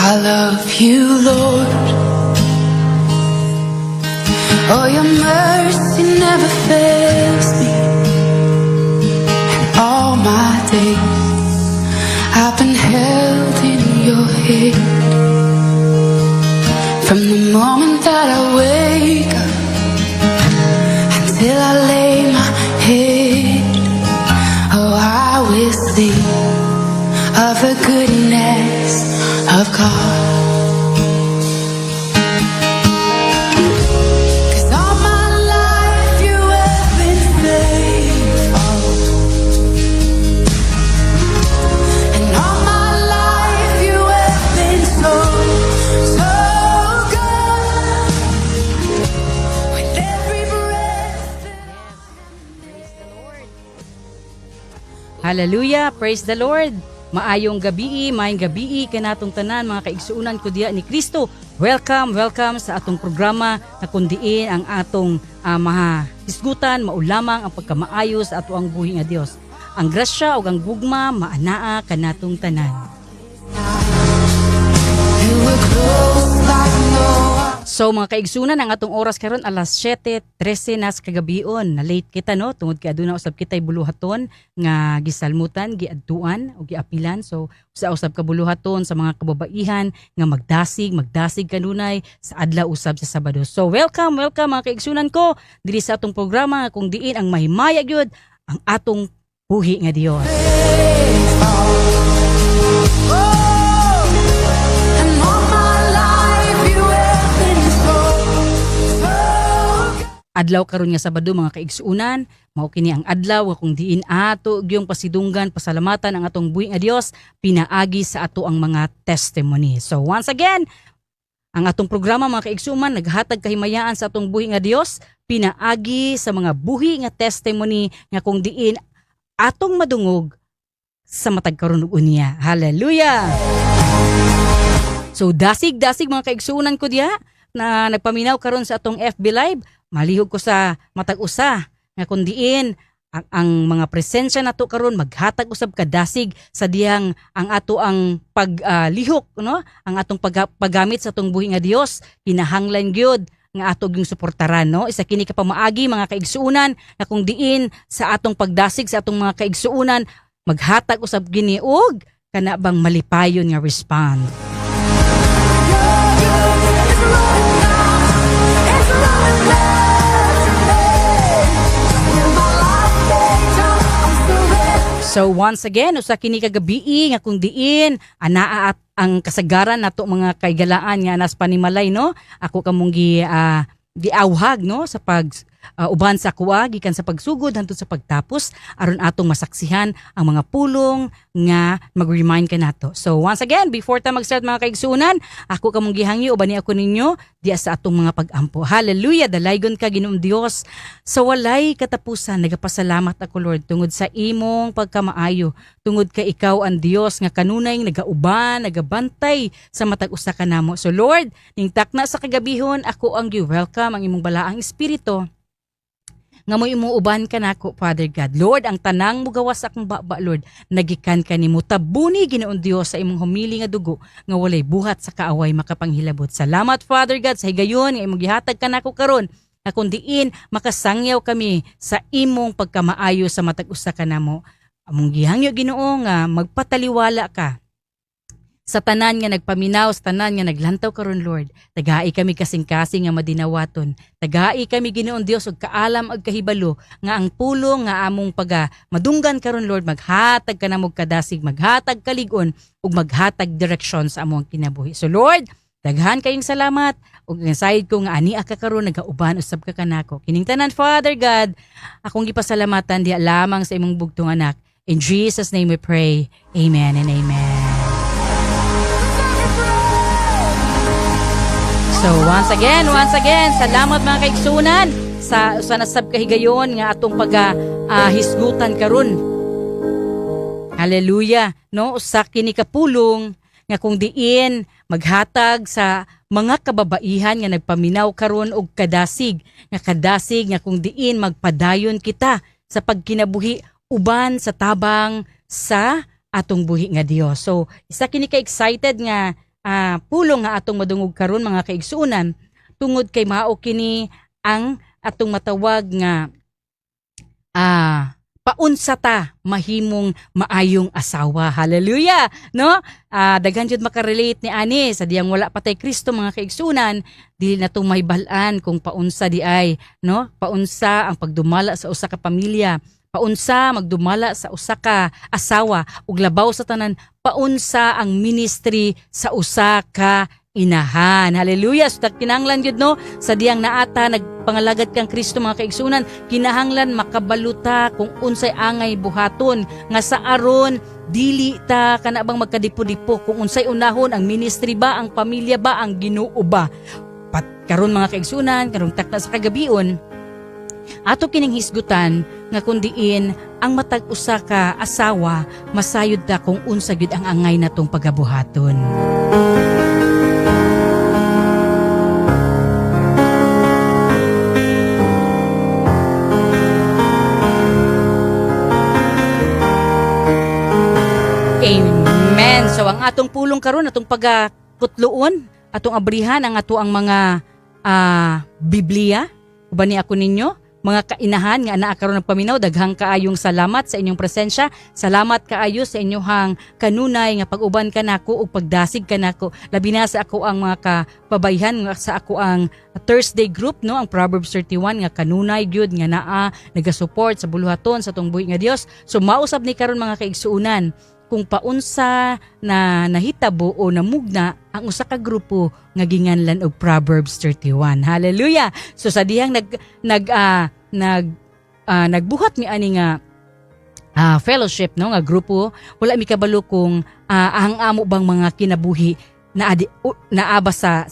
I love you, Lord. Oh, your mercy never fails me. And all my days I've been held in your hand. From the moment that I wake up until I lay my head, oh, I will sing of the goodness of God. 'Cause all my life you have been faithful, and all my life you have been so, so good. With every breath Hallelujah! Praise the Lord! Maayong gabi, maayong gabi kanatong tanan mga kaigsuunan ko diya ni Kristo. Welcome, welcome sa atong programa na kundiin ang atong mahisgutan, maulamang ang pagkamaayo sa ato ang buhi nga Dios. Ang grasya o ang gugma maanaa kanatong tanan. you were close like no one. So mga kaigsunan, ang atong oras karon alas 7:13 nas kagabion. Na late kita no tungod kay aduna usab kitay buluhaton nga gisalmutan, giadtuan o giapilan. So sa usab ka buluhaton sa mga kababaihan nga magdasig kanunay sa adlaw usab sa Sabado. So welcome mga kaigsunan ko diri sa atong programa nga kung diin ang mahimaya gyud ang atong buhi nga Dios. And all my life you have been so, so good. Adlaw karon nga Sabado mga kaigsuunan, mao kini ang adlaw nga kung diin ato gyung pasidunggan, pasalamatan ang atong buhi nga Dios, pinaagi sa ato ang mga testimony. So once again, ang atong programa mga kaigsuman naghatag kahimayaan sa atong buhi nga Dios, pinaagi sa mga buhi nga testimony nga kung diin atong madungog sa matag karon ug unya. Hallelujah! So dasig mga kaigsuunan ko diya na nagpaminaw karon sa atong FB Live, malihog ko sa matag usa nga kun diin ang mga presensya nato karon maghatag usab ka dasig sa diyang ang ato ang paglihok no, ang atong paggamit sa atong buhi nga Dios kinahanglan gyud nga ato gyung suportaran no. Isa kini ka pamaagi mga kaigsuunan na kung diin sa atong pagdasig sa atong mga kaigsuunan maghatag usab gini og kana bang malipayon nga respond. So once again, usa kini kagabi nga kung diin anaa at ang kasagaran nato mga kaigalaan nga nas panimalay no. Ako kamong giawhag no sa pag uban sa kuwa gikan sa pagsugod hangtod sa pagtapos aron atong masaksihan ang mga pulong nga mag-remind ka nato. So once again, before ta mag-start mga kaigsuunan, ako kamong gihangyo uban ni ako ninyo diya sa atong mga pag-ampo. Hallelujah! Dalaygon ka Ginoong Dios. Sa walay katapusan nagapasalamat ako Lord tungod sa imong pagkamaayo, tungod ka ikaw ang Dios nga kanunay nagauban, nagabantay sa matag usa ka namo. So Lord, ning takna sa kagabihon ako ang gi-welcome ang imong balaang espiritu nga mo imuuban ka nako, Father God. Lord, ang tanang mugawas akong baba, Lord, nagikan ka nimo. Tabuni Ginoong Dios sa imong humili nga dugo nga walay buhat sa kaaway makapanghilabot. Salamat, Father God, sa higayon nga imong gihatag ka nako karon na kung diin makasangyaw kami sa imong pagkamaayo sa matag usa ka namo. Among gihangyo Ginoo nga magpataliwala ka sa tanan nga nagpaminaw, sa tanan nga naglantaw karon Lord. Tagai kami kasing-kasing nga madinawaton. Tagai kami Ginoong Dios og kaalam ug kahibalo nga ang pulong nga among madunggan karon Lord maghatag ka namog kadasig, maghatag kaligon ug maghatag direksyon sa among kinabuhi. So Lord, daghan kayong salamat ug nasayod ko nga ani ka karon nagauban usab ka kanako. Kining tanan Father God, akong gipasalamatan diha lamang sa imong bugtong anak. In Jesus name we pray. Amen and amen. So once again, salamat mga kaigsunan sa nasab kahigayon nga atong hisgutan karon. Hallelujah, no? Usa kini kapulong nga kung diin maghatag sa mga kababaihan nga nagpaminaw karon og kadasig nga kung diin magpadayon kita sa pagkinabuhi uban sa tabang sa atong buhi nga Dios. So isa kini ka excited nga pulong nga atong madungog karon mga kaigsuonan tungod kay mao kini ang atong matawag nga paunsa ta mahimong maayong asawa. Hallelujah! No? Daghan jud makarelate ni ani sa diyang wala patay Kristo mga kaigsunan, dili na to mahibalan kung paunsa di ay, no? Paunsa ang pagdumala sa usa ka pamilya, paunsa magdumala sa usa ka asawa ug labaw sa tanan paunsa ang ministry sa usa ka inahan. Hallelujah. So kinahanglan gyud no sa diyang naata nagpangalagad kang Kristo mga kaigsunan, kinahanglan makabaluta kung unsay angay buhaton nga sa aron dili ta kana bang magkadipo-dipo kung unsay unahon ang ministry ba, ang pamilya ba, ang Ginoo ba. Pat karon mga kaigsunan, karong takna sa kagabion, ato kining hisgutan nga kundiin ang matag usa ka asawa masayod ta kung unsa gyud ang angay natong pagabuhaton. Amen. So ang atong pulong karon, atong pagkutloon, atong abrihan ang ato ang mga Biblia. Uban ni ako ninyo, mga kainahan nga naa karon ng paminaw, daghang kaayong salamat sa inyong presensya. Salamat kaayo sa inyong kanunay nga pag-uban kanako ug pagdasig kanako. Labi na sa ako ang mga kababayhan nga sa ako ang Thursday group, no, ang Proverbs 31 nga kanunay gyud nga naa nagasupport sa buluhaton sa tong buhi nga Dios. So mausab ni karon mga kaigsuunan kung paunsa na nahitabo o namugna ang usa ka grupo nga ginganlan og Proverbs 31. Hallelujah. So sa dihang nagbuhat mi ani nga fellowship, no, nga grupo, wala mi kabalo kung ang amo bang mga kinabuhi naaba sa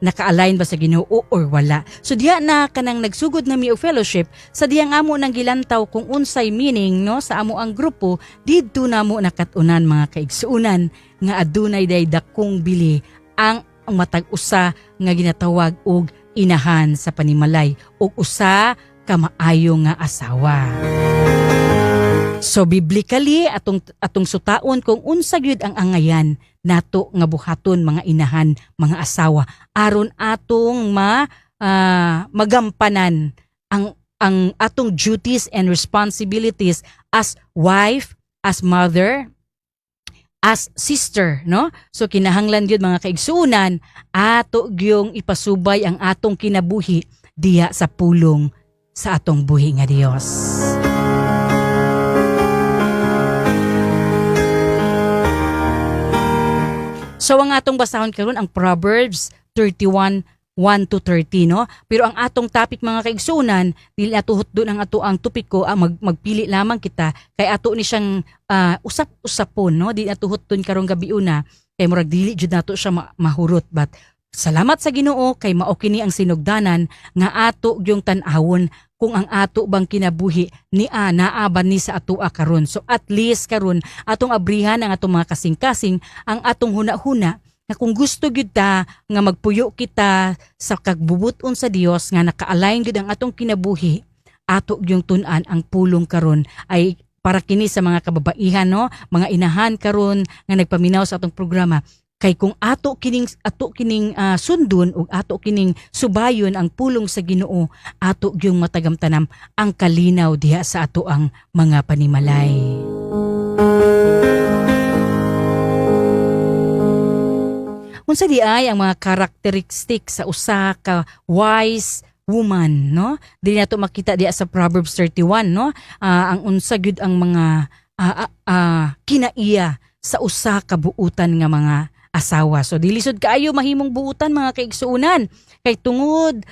naka-align ba sa Ginoo or wala. So diha na kanang nagsugod na mi og fellowship, sa diyang amo nang gilantaw kung unsay meaning, no, sa amo ang grupo, didto namo nakatunan mga kaigsuunan nga adunay day dakong bili ang matag usa nga ginatawag og inahan sa panimalay ug usa ka maayo nga asawa. So biblically atong sutaon kung unsa gyud ang angayan nato nga buhaton mga inahan, mga asawa aron atong magampanan ang atong duties and responsibilities as wife, as mother, as sister, no? So kinahanglan gyud mga kaigsuunan ato gyung ipasubay ang atong kinabuhi diha sa pulong sa atong buhi nga Dios. So ang atong basahon karon ang Proverbs 31 1-30, no? Pero ang atong topic mga kaigsunan, dili ato hutdon ang ato ang topiko, magpili lamang kita kay ato ni siyang usap-usapon, no? Dili ato hutdon karong gabi una kay murag dili jud nato siya mahurot, but salamat sa Ginoo kay mao kini ang sinugdanan nga ato gyung tan-awon kung ang ato bang kinabuhi ni naaban ni sa ato karon. So at least karon atong abrihan ang atong mga kasing-kasing, ang atong huna-huna na kung gusto gyud ta nga magpuyo kita sa kagbubuton sa Dios nga naka-align gyud ang atong kinabuhi, ato gyung tun-an ang pulong karon ay para kini sa mga kababaihan, no, mga inahan karon nga nagpaminaw sa atong programa. Kay kung ato kining sundon ug ato kining subayon ang pulong sa Ginoo, ato gyung matagamtanam ang kalinaw diha sa ato ang mga panimalay. Unsa di ay ang mga karakteristik sa usa ka wise woman, no? Dili nato makita diha sa Proverbs 31, no? Ang unsa gyud ang mga kinaiya sa usa ka buutan nga mga asawa. So dilisod kaayo mahimong buutan mga kaigsuunan. Kay tungod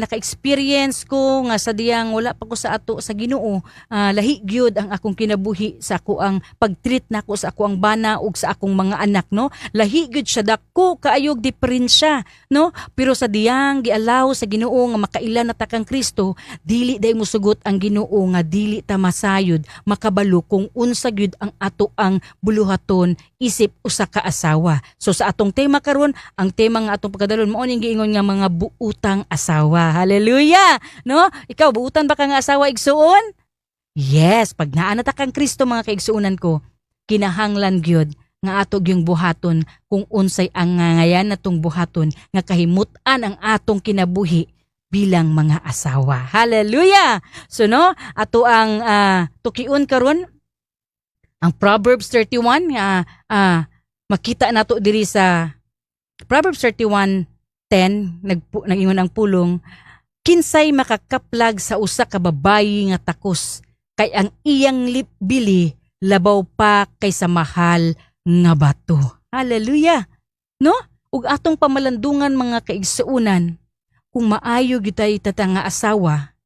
naka-experience ko nga sa diyang wala pa ko sa ato sa Ginoo, lahi gyud ang akong kinabuhi sa ako ang pag-treat nako sa ako ang bana ug sa akong mga anak, no? Lahi gyud siya, dako kaayog diferensya, no? Pero sa diyang gialaw sa Ginoo nga makailan na ta kang Kristo, dili day mosugot ang Ginoo nga dili ta masayod makabalo kung unsa gyud ang ato ang buluhaton isip usa ka asawa. So sa atong tema karon, ang tema nga atong pagkadalon mao ning giingon nga mga buutang asawa. Hallelujah! No? Ikaw buutan ba ka nga asawa igsuon? Yes, pag naa na ta kang Kristo mga kaigsuonan ko, kinahanglan gyud nga ato gyung buhaton kung unsay ang ngayan natong buhaton nga kahimutan ang atong kinabuhi bilang mga asawa. Hallelujah! So no, ato ang tukiun karon ang Proverbs 31 nga makita nato diri sa Proverbs 31:10 nag-ingon ang pulong, kinsay makakaplag sa usa ka babayi nga takos kay ang iyang bili labaw pa kaysa mahal nga bato. Hallelujah! No? Ug atong pamalandungan mga kaigsuunan, kung maayo gyud tay nga asawa,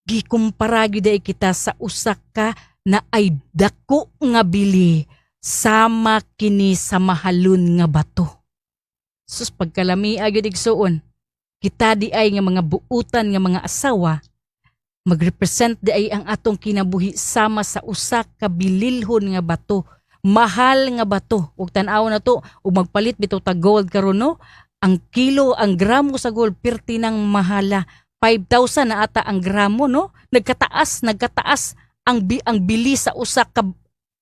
gikumpara gyud kita sa usa ka na ay dako nga bili sama kini sa mahalon nga bato. Sus pagkalami gyud igsuon, kita di ay nga mga buutan nga mga asawa, magrepresent di ay ang atong kinabuhi sama sa usa ka bililhon nga bato, mahal nga bato. Ug tan-aw na to, ug magpalit bitaw ta gold karon no, ang kilo, ang gramo sa gold pirti nang mahala. 5,000 na ata ang gramo no. Nagkataas ang bili sa usa ka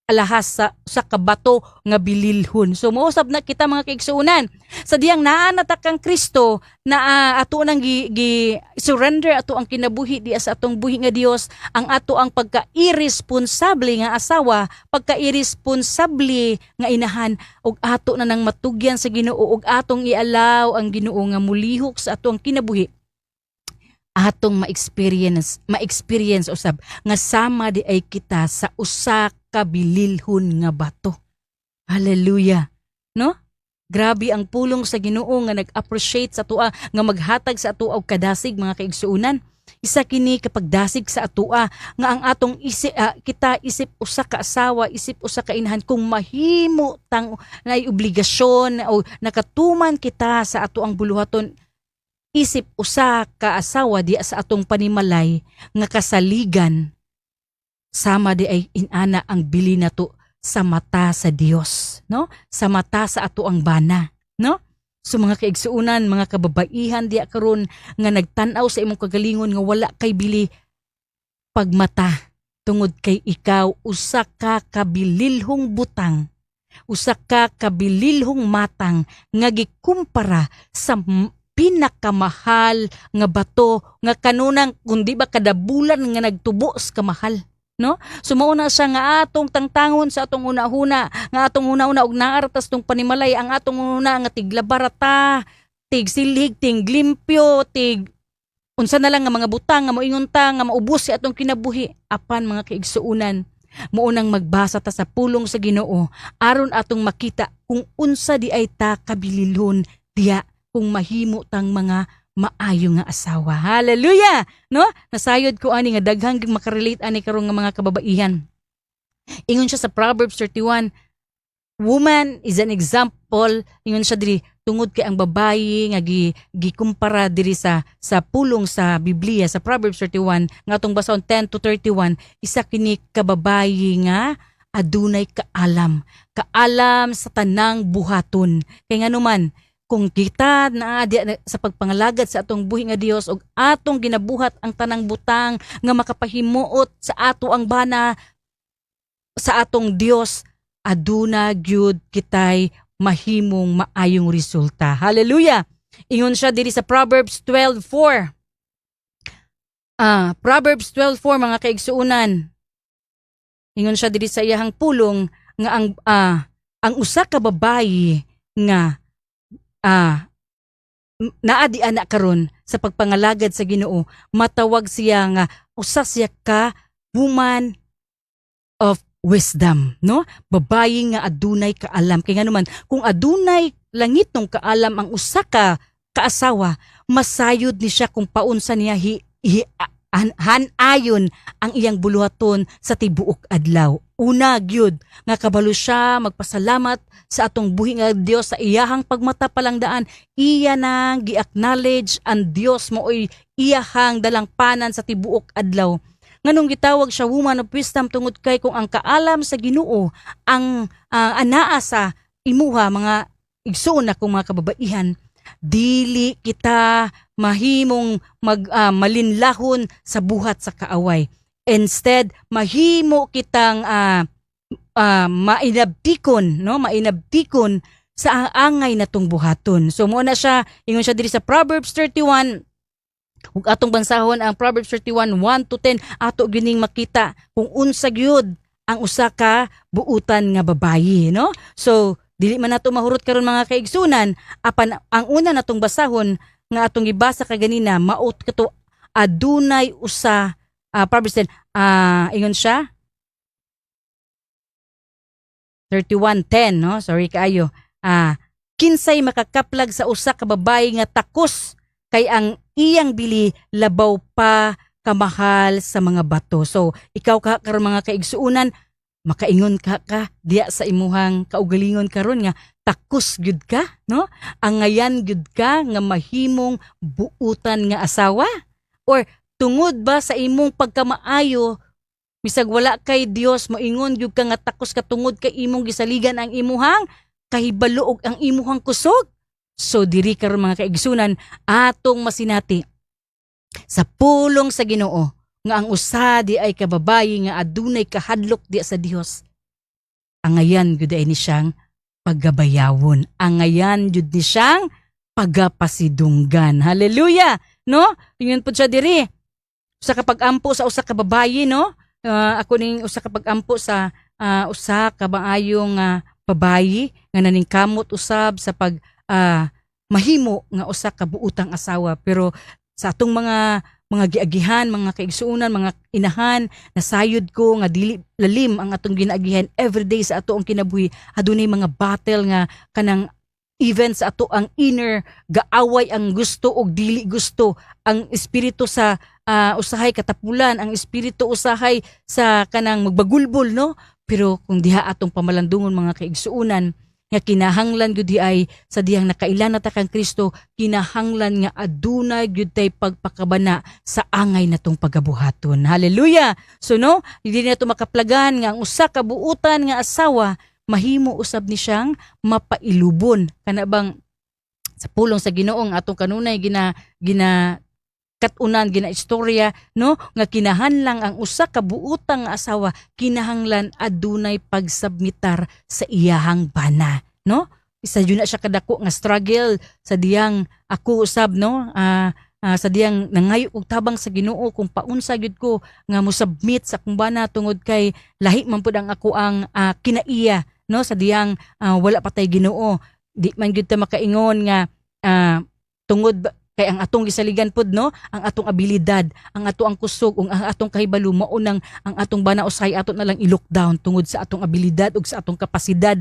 alahas sa kabato nga bililhon. So mausab na kita mga kaigsuunan. Sa diyang naanata kang Kristo na ato nang surrender ato ang kinabuhi di sa atong buhi nga Dios, ang ato ang pagka-irresponsable nga asawa, pagka-irresponsable nga inahan, ug ato na nang matugyan sa Ginoo ug atong ialaw ang Ginoo nga mulihok sa ato ang kinabuhi. Atong ma-experience usab nga sama di ay kita sa usa ka bililhon nga bato. Hallelujah. No? Grabe ang pulong sa Ginoo nga nag-appreciate sa atoa, nga maghatag sa atoa og kadasig mga kaigsuunan. Isa kini kapag dasig sa atoa nga ang atong kita isip usa ka asawa, isip usa ka inahan, kung mahimo tang nay obligasyon o nakatuman kita sa ato ang buluhaton, isip usa ka asawa di sa atong panimalay nga kasaligan, sama di ay inana ang bili nato sa mata sa Dios, no? Sa mata sa ato ang bana, no? So mga kaigsuunan, mga kababaihan diya karon nga nagtan-aw sa imong kagalingon nga wala kay bili, pagmata tungod kay ikaw usa ka kabililhong butang, usa ka kabililhong matang nga gikumpara sa pinakamahal nga bato nga kanunang kundi ba kada bulan nga nagtubo sa kamahal, no? So mauna siya nga atong tangtangon sa atong una-una, nga atong una-una og naartas tong panimalay, ang atong una nga tiglabarata, tig silhig, tig limpyo, tig unsa na lang nga mga butang nga moingon ta nga maubos si atong kinabuhi. Apan mga kaigsuunan, maunang magbasa ta sa pulong sa Ginoo aron atong makita kung unsa di ay ta kabililhon diya kung mahimo tang mga maayo nga asawa. Hallelujah! No? Nasayod ko ani nga daghang makarelate ani karong nga mga kababaihan. Ingon siya sa Proverbs 31, woman is an example, ingon siya diri, tungod kay ang babayi nga gikumpara diri sa pulong sa Biblia sa Proverbs 31 nga atong basahon 10 to 31, isa kini ka babayi nga adunay kaalam sa tanang buhaton. Kay nganuman kung kita na sa pagpangalagad sa atong buhi nga Dios ug atong ginabuhat ang tanang butang nga makapahimuot sa ato ang bana sa atong Dios, aduna gyud kitay mahimong maayong resulta. Hallelujah! Ingon siya diri sa Proverbs 12:4. Proverbs 12:4 mga kaigsuunan. Ingon siya diri sa iyahang pulong nga ang usa ka babayi nga naadi anak karon sa pagpangalagad sa Ginoo, matawag siya nga usa siya ka woman of wisdom, no? Babayi nga adunay kaalam. Kay nganuman kung adunay langitong kaalam ang usa ka kaasawa, masayod ni siya kung paunsa niya hanayon ang iyang buluhaton sa tibuok adlaw. Una gyud nga kabalo siya magpasalamat sa atong buhi nga Dios sa iyahang pagmata palangdaan, iya nang gi-acknowledge ang Dios mooy iyahang dalangpanan sa tibuok adlaw. Nganong gitawag siya woman of wisdom tungod kay kung ang kaalam sa Ginoo ang anaa sa imuha mga igsoon na kong mga kababaihan, dili kita mahimong malinlahon sa buhat sa kaaway. Instead, mahimo kitang mainabtikon, no? Mainabtikon sa angay natong buhaton. So mo na siya, ingon siya diri sa Proverbs 31, ug atong bansahon ang Proverbs 31, 1 to 10, ato gining makita kung unsa gyud ang usa ka buutan nga babayi, no? So dili man nato mahurot karon mga kaigsunan, apan ang una natong basahon nga atong gibasa kaganina, maot kato adunay usa, Proverbs 10, ingon siya 31:10, no? Sorry kaayo. Kinsay makakaplag sa usa ka babayi nga takos, kay ang iyang bili labaw pa kamahal sa mga bato. So ikaw karon mga kaigsuunan, makaingon ka diya sa imuhang kaugalingon karon nga takos gyud ka, no? Angayan gyud ka nga mahimong buutan nga asawa, or tungod ba sa imong pagkamaayo bisag wala kay Dios, moingon gyud ka nga takos ka tungod kay imong gisaligan ang imuhang kahibalo ug ang imuhang kusog. So diri karon mga kaigsunan, atong masinati sa pulong sa Ginoo nga ang usa di ay kababayi nga adunay kahadlok di sa Dios. Angayan gyud ay ni siyang paggabayawon. Angayan gyud ni siyang pagapasidunggan. Hallelujah, no? Tingnan pud siya diri. Usa ka pag-ampo sa usa ka babayi, no? Ako ning usa ka pag-ampo sa usa ka maayong babayi nga naningkamot usab sa pag mahimo nga usa ka buutang asawa, pero sa atong mga giagihan, mga kaigsuunan, mga inahan, nasayod ko nga dili lalim ang atong ginaagihan everyday sa ato ang kinabuhi. Adunay mga battle nga kanang even sa ato ang inner, gaaway ang gusto o dili gusto, ang espiritu sa usahay katapulan, ang espiritu usahay sa kanang magbagulbol, no? Pero kung diha atong pamalandungon mga kaigsuunan, nga kinahanglan gyud di ay sa diyang nakailan na ta kang Kristo, kinahanglan nga adunay gyud tay pagpakabana sa angay natong pagabuhaton. Hallelujah. So no, hindi na to makaplagan nga ang usa ka buutan nga asawa mahimo usab ni siyang mapailubon. Kana bang sa pulong sa Ginoong atong kanunay gina katunan gina istorya, no, nga kinahanglan ang usa ka buutang nga asawa kinahanglan adunay pagsubmitar sa iyahang bana, no? Isa yun na siya kadako nga struggle sa diyang ako usab, no, sa diyang nangayo og tabang sa Ginoo kung paunsa gyud ko nga mosubmit sa akong bana tungod kay lahi man pud ang ako ang kinaiya, no, sa diyang wala patay Ginoo. Di man gyud ta makaingon nga tungod kay ang atong gisaligan pod, no, ang atong abilidad, ang ato ang kusog, ang atong kahibalo mao nang ang atong bana usay ato na lang i-lockdown tungod sa atong abilidad ug sa atong kapasidad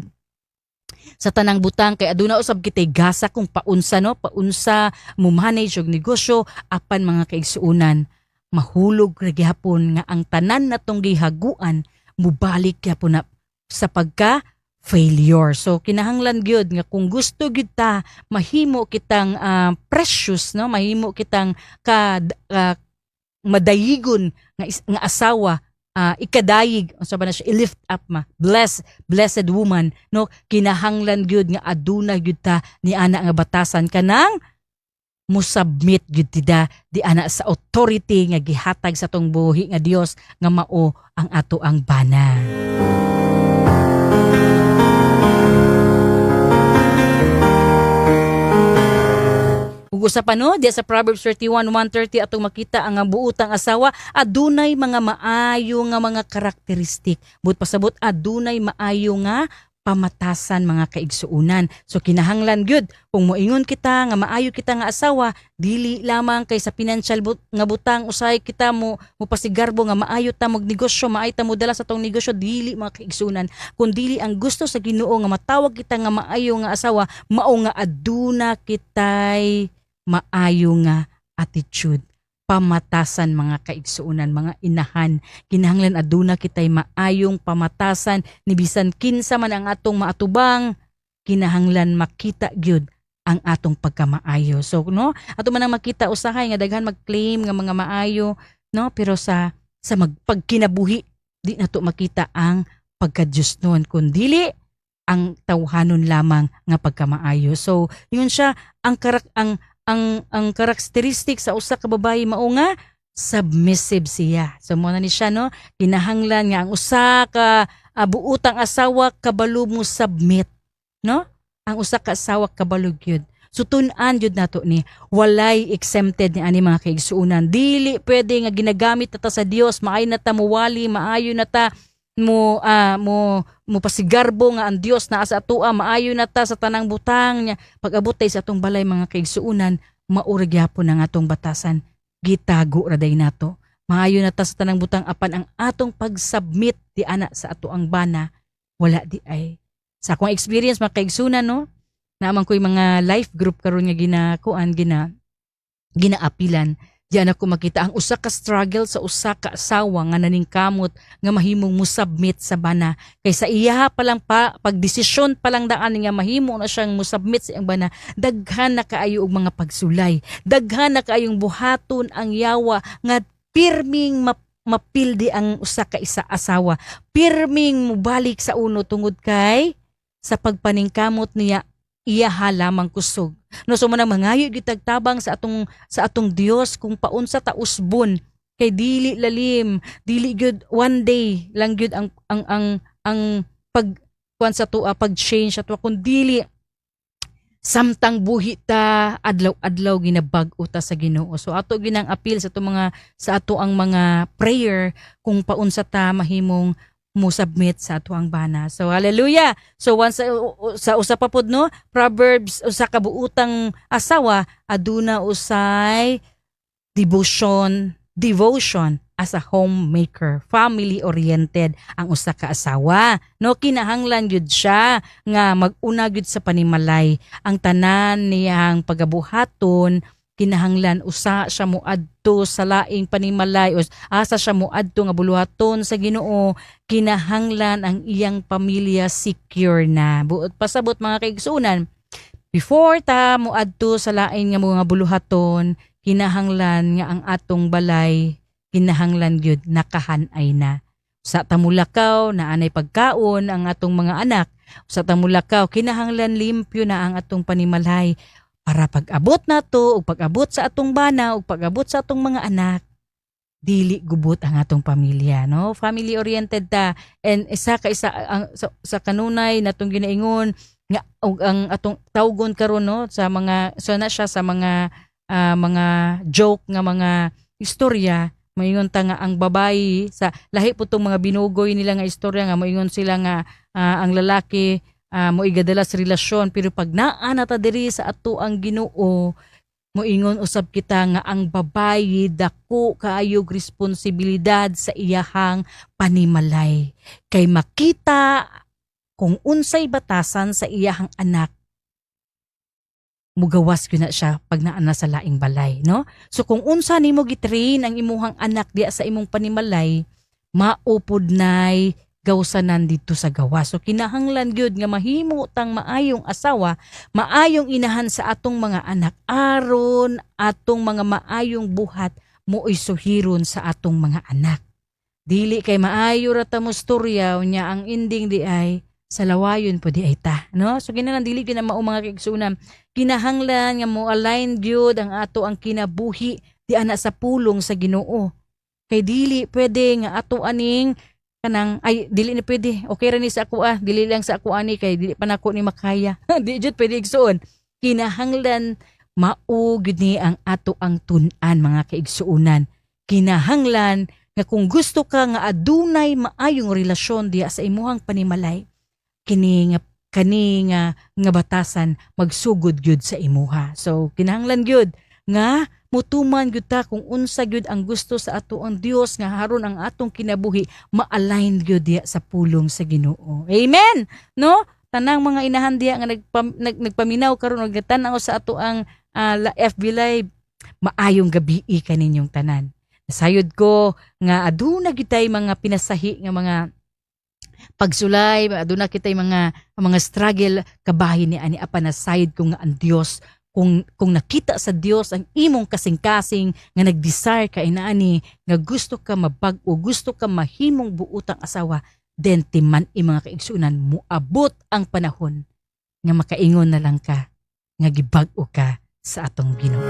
sa tanang butang. Kay aduna usab kitay gasa kung paunsa, no, paunsa mo manage og negosyo. Apan mga kaigsuunan, mahulog ra gyapon nga ang tanan natong gihaguan mubalik gyapon na sa pagka failure. So kinahanglan gyud nga kung gusto gyud ta mahimo kitang precious, no, mahimo kitang madayigon nga asawa, ikadayig unsa ba na siya, i-lift up blessed woman, no, kinahanglan gyud nga aduna gyud ta ni ana nga batasan kanang musubmit gyud tida di ana sa authority nga gihatag sa tong buhi nga Dios nga mao ang ato ang bana. Usa pa, no, diya sa Proverbs 31, 130 atong makita ang buutang asawa adunay mga maayo nga mga karakteristik. But pasabot adunay maayo nga pamatasan mga kaigsuunan. So kinahanglan gyud kung moingon kita nga maayo kita nga asawa, dili lamang kay sa financial nga butang usahay kita mo pasigarbo nga maayo ta mag negosyo, maay ta mo dala sa tong negosyo, dili mga kaigsuunan. Kun dili ang gusto sa Ginoo nga matawag kita nga maayo nga asawa, mao nga aduna kitay maayo nga attitude, pamatasan mga kaigsuunan, mga inahan. Kinahanglan aduna kitay maayong pamatasan ni bisan kinsa man ang atong maatubang, kinahanglan makita gyud ang atong pagkamaayo. So no, ato man ang makita usahay nga daghan mag-claim nga mga maayo, no, pero sa magpagkinabuhi di nato makita ang pagka-Dios nun, kundili ang tawhanon lamang nga pagkamaayo. So yun siya ang karakteristik sa usa ka babayi, mao nga submissive siya. So mo na ni siya, no, kinahanglan nga ang usa ka buutang asawa kabalo mo submit, no? Ang usa ka asawa kabalo gyud. So tun-an jud nato ni walay exempted ni ani mga kaigsuonan. Dili pwede nga ginagamit ta sa Dios, maay na ta muwali, maayo na ta mo pasigarbo nga ang Dios naa sa atoa, maayo na ta sa tanang butang nya. Pag-abot tay sa atong balay mga kaigsuonan, maura gyapon ang atong batasan. Gitago ra day nato. Maayo na ta sa tanang butang apan ang atong pag-submit di ana sa ato ang bana wala di ay. Sa akong experience mga kaigsunan no, naman ko'y mga life group karon nga ginaapilan. Diyan ako makita ang usa ka struggle sa usa ka asawa nga naningkamot nga mahimong musubmit sa bana. Kaysa iya pa lang pagdesisyon pa lang daan nga mahimo na siyang musubmit sa iyang bana, daghan na kaayo og mga pagsulay. Daghan na kaayong buhaton ang yawa nga pirming mapildi ang usa ka asawa. Pirming mubalik sa uno tungod kay sa pagpaningkamot niya iya lamang kusog. No so manang mangayo gyud tagtabang sa atong Dios kung paunsa ta usbon kay dili lalim, dili gyud one day lang gyud ang pag sa tuwa pag-change ato kun dili samtang buhi ta adlaw-adlaw ginabag-o ta sa Ginoo. So ato ginang appeal sa ato ang mga prayer kung paunsa ta mahimong mo submit sa ato ang bana. So hallelujah. So once sa usa pa pod no, Proverbs usa ka buutang asawa aduna usay devotion as a homemaker, family oriented ang usa ka asawa. No kinahanglan gyud siya nga mag-una gyud sa panimalay. Ang tanan niyang pagabuhaton kinahanglan usa siya moadto sa laing panimalay o asa siya moadto nga buluhaton sa Ginoo. Kinahanglan ang iyang pamilya secure na. Buot pasabot mga kaigsunan, before ta moadto sa laing nga mga buluhaton, kinahanglan nga ang atong balay kinahanglan gyud nakahanay na. Sa tamulakaw na anay pagkaon ang atong mga anak, sa tamulakaw kinahanglan limpyo na ang atong panimalay para pag-abot nato o pag-abot sa atong bana o pag-abot sa atong mga anak, dili gubot ang atong pamilya, no? Family oriented ta, and sa kanunay natong ginaingon nga ang atong tawgon karon no sa mga mga joke nga mga istorya. Moingon ta nga ang babayi sa lahi po tong mga binugoy nila nga istorya nga moingon sila nga ang lalaki mo igadala sa relasyon, pero pag naa na ta diri sa ato ang Ginoo, moingon usab kita nga ang babayi dako kaayog responsibilidad sa iyahang panimalay. Kay makita kung unsay batasan sa iyahang anak, mugawas ko na siya pag naana sa laing balay, no? So kung unsa nimo gitrain ang imuhang anak diya sa imong panimalay, maupod nay gawsanan dito sa gawas. So kinahanglan gyud nga mahimo tang maayong asawa, maayong inahan sa atong mga anak aron atong mga maayong buhat mooy suhiron sa atong mga anak. Dili kay maayo ra ta mo storya nya ang ending di ay sa lawayon po di ay ta, no? So kinahanglan dili gyud na mao mga kaigsunan. Kinahanglan nga mo align gyud ang ato ang kinabuhi di ana sa pulong sa Ginoo. Kay dili pwede nga ato aning kanang ay dili ni pwede. Okay ra ni sa ako dili lang sa ako ani kay dili pa nako ni makaya. Di jud pwede igsuon. Kinahanglan mao gyud ni ang ato ang tun-an mga kaigsuonan. Kinahanglan nga kung gusto ka nga adunay maayong relasyon diya sa imuhang panimalay, kini nga batasan magsugod gyud sa imuha. So kinahanglan gyud nga mutuman gyud ta kung unsa gyud ang gusto sa ato ang Dios nga haron ang atong kinabuhi ma-align gyud diya sa pulong sa Ginoo. Amen. No? Tanang mga inahan diya nga nagpaminaw karon nagtanaw sa ato ang FB Live, maayong gabi kaninyong tanan. Nasayod ko nga aduna gyud tay mga pinasahi nga mga pagsulay, aduna kitay mga struggle kabahin ni ani apa nasayod ko nga ang Dios kung nakita sa Dios ang imong kasing-kasing nga nag-desire ka inaani nga gusto ka mabag-o, gusto ka mahimong buutang asawa, then timan mga kaigsunan moabot ang panahon nga makaingon na lang ka nga gibag-o ka sa atong Ginoo.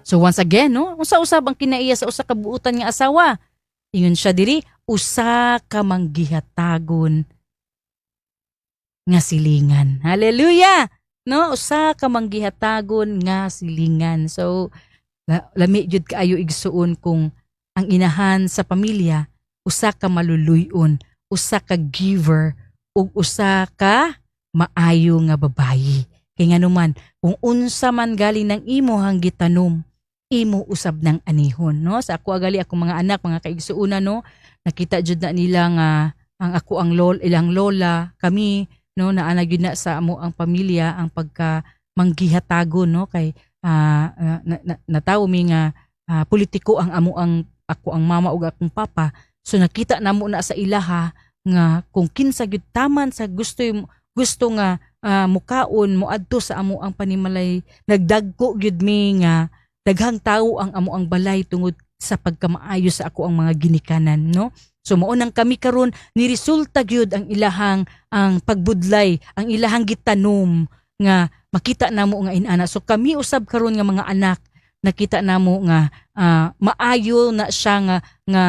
So once again, no, unsa usab ang kinaiya sa usa ka buutan nga asawa? Ingon siya diri, usa ka manggihatagon nga silingan. Hallelujah! No, usa ka manggihatagon nga silingan. So lami jud kaayo igsuon kung ang inahan sa pamilya usa ka maluluyon, usa ka giver ug usa ka maayo nga babayi. Kay nganuman kung unsa man galing ng imo hang gitanom, imo usab ng anihon, no? Sa ako agali akong mga anak, mga kaigsuuna, no, nakita jud na nila nga ang ako ang ilang lola, kami, no, naana gyud na sa amo ang pamilya ang pagka manggihatagon, no, kay natawo mi nga politiko ang amo ang ako ang mama ug akong papa. So nakita namo na sa ilaha nga kung kinsa gyud taman sa gusto nga mukaon moadto sa amo ang panimalay, nagdagko gyud mi nga daghang tawo ang amo ang balay tungod sa pagkamaayo sa ako ang mga ginikanan, no? So mao nang kami karon ni resulta gyud ang ilahang ang pagbudlay, ang ilahang gitanom nga makita namo nga inana. So kami usab karon nga mga anak nakita namo nga maayo na siya nga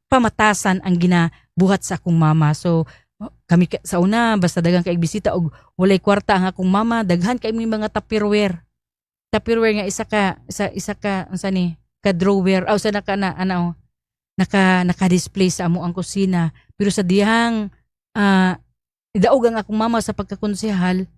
pamatasan ang ginabuhat sa akong mama. So kami sa una basta daghang kay bisita og walay kwarta ang akong mama, daghan kay mga Tupperware nga isa ka unsa ni ka drawer sa naka-display sa amo ang kusina. Pero sa dihang idaog ang akong mama sa pagkakonsehal,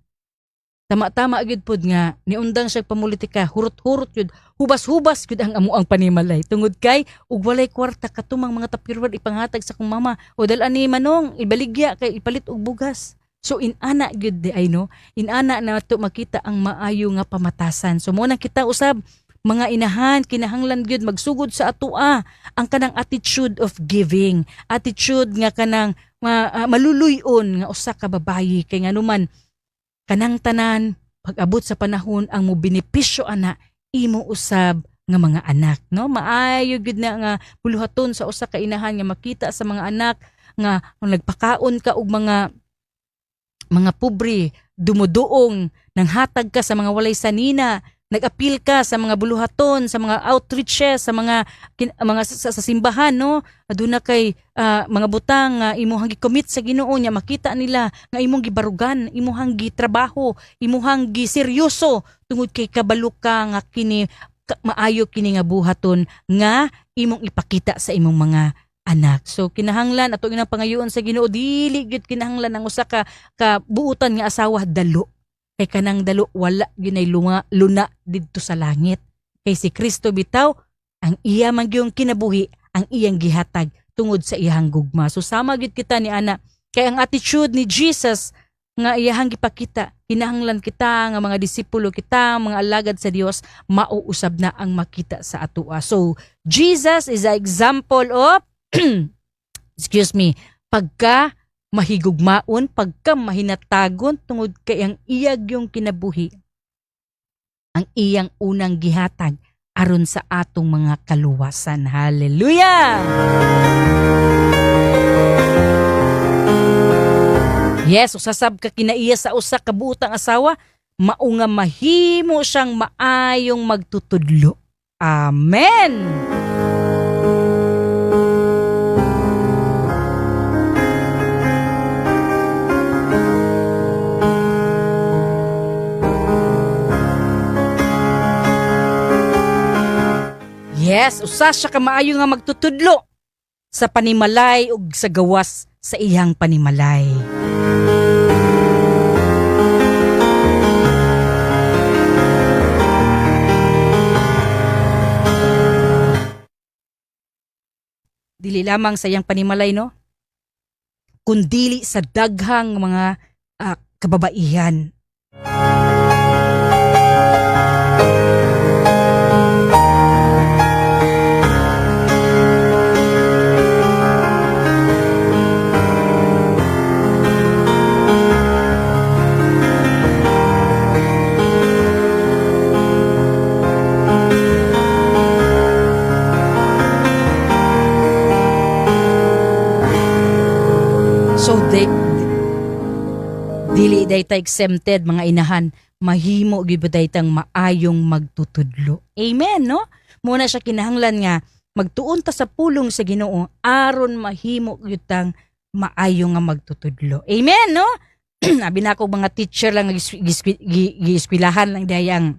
tama-tama gyud pod nga niundang siya pamulitika, hurot-hurot gyud, hubas-hubas gyud ang amo ang panimalay tungod kay ug walay kwarta katumang mga Tupperware ipanghatag sa akong mama o dal ani manong ibaligya kay ipalit og bugas. So inana gyud di ay, no, inana na to makita ang maayo nga pamatasan. So mo na kita usab mga inahan kinahanglan gyud magsugod sa atoa ang kanang attitude of giving, attitude nga kanang maluluyon nga usa ka babayi. Kay nganuman kanang tanan pag-abot sa panahon ang mo benepisyo ana imo usab nga mga anak, no? Maayo gyud na nga buluhaton sa usa ka inahan nga makita sa mga anak nga kung nagpakaon ka og mga pobre, dumuduong, nanghatag ka sa mga walay sanina, nag-apil ka sa mga buluhaton, sa mga outreaches, sa mga sa simbahan, no? Aduna kay mga butang imuhang gi-commit sa Ginoo nya makita nila nga imong gibarugan, imuhang gitrabaho, imuhang giseryoso tungod kay kabalo ka nga kini maayo kini nga buhaton nga imong ipakita sa imong mga anak. So kinahanglan ato inang pangayoon sa Ginoo, dili gyud kinahanglan ang usa ka buutan nga asawa dalo. Kay kanang dalo wala ginay luna didto sa langit. Kay si Kristo bitaw ang iya man gyung kinabuhi, ang iyang gihatag tungod sa iyang gugma. So sama gyud kita ni ana kay ang attitude ni Jesus nga iyang gipakita, kinahanglan kita nga mga disipulo kita, mga alagad sa Dios, mauusab na ang makita sa atoa. So Jesus is an example of excuse me, pagka mahigugmaon, pagka mahinatagon tungod kay ang iyag yung kinabuhi, ang iyang unang gihatag aron sa atong mga kaluwasan. Hallelujah! Yes, usasab ka kinaiya sa usa ka buutang asawa, mao nga mahimo siyang maayong magtutudlo. Amen! Yes, usa siya ka maayo nga magtutudlo sa panimalay ug sa gawas sa iyang panimalay. Dili lamang sa iyang panimalay, no, kundili sa daghang mga kababaihan. So dili dayta exempted mga inahan mahimo gyud tang maayong magtutudlo. Amen, no? Muna siya kinahanglan nga magtuon ta sa pulong sa Ginoo aron mahimo gyud tang maayo nga magtutudlo. Amen, no? Abi na ako mga teacher lang gi-eskwelahan lang dayang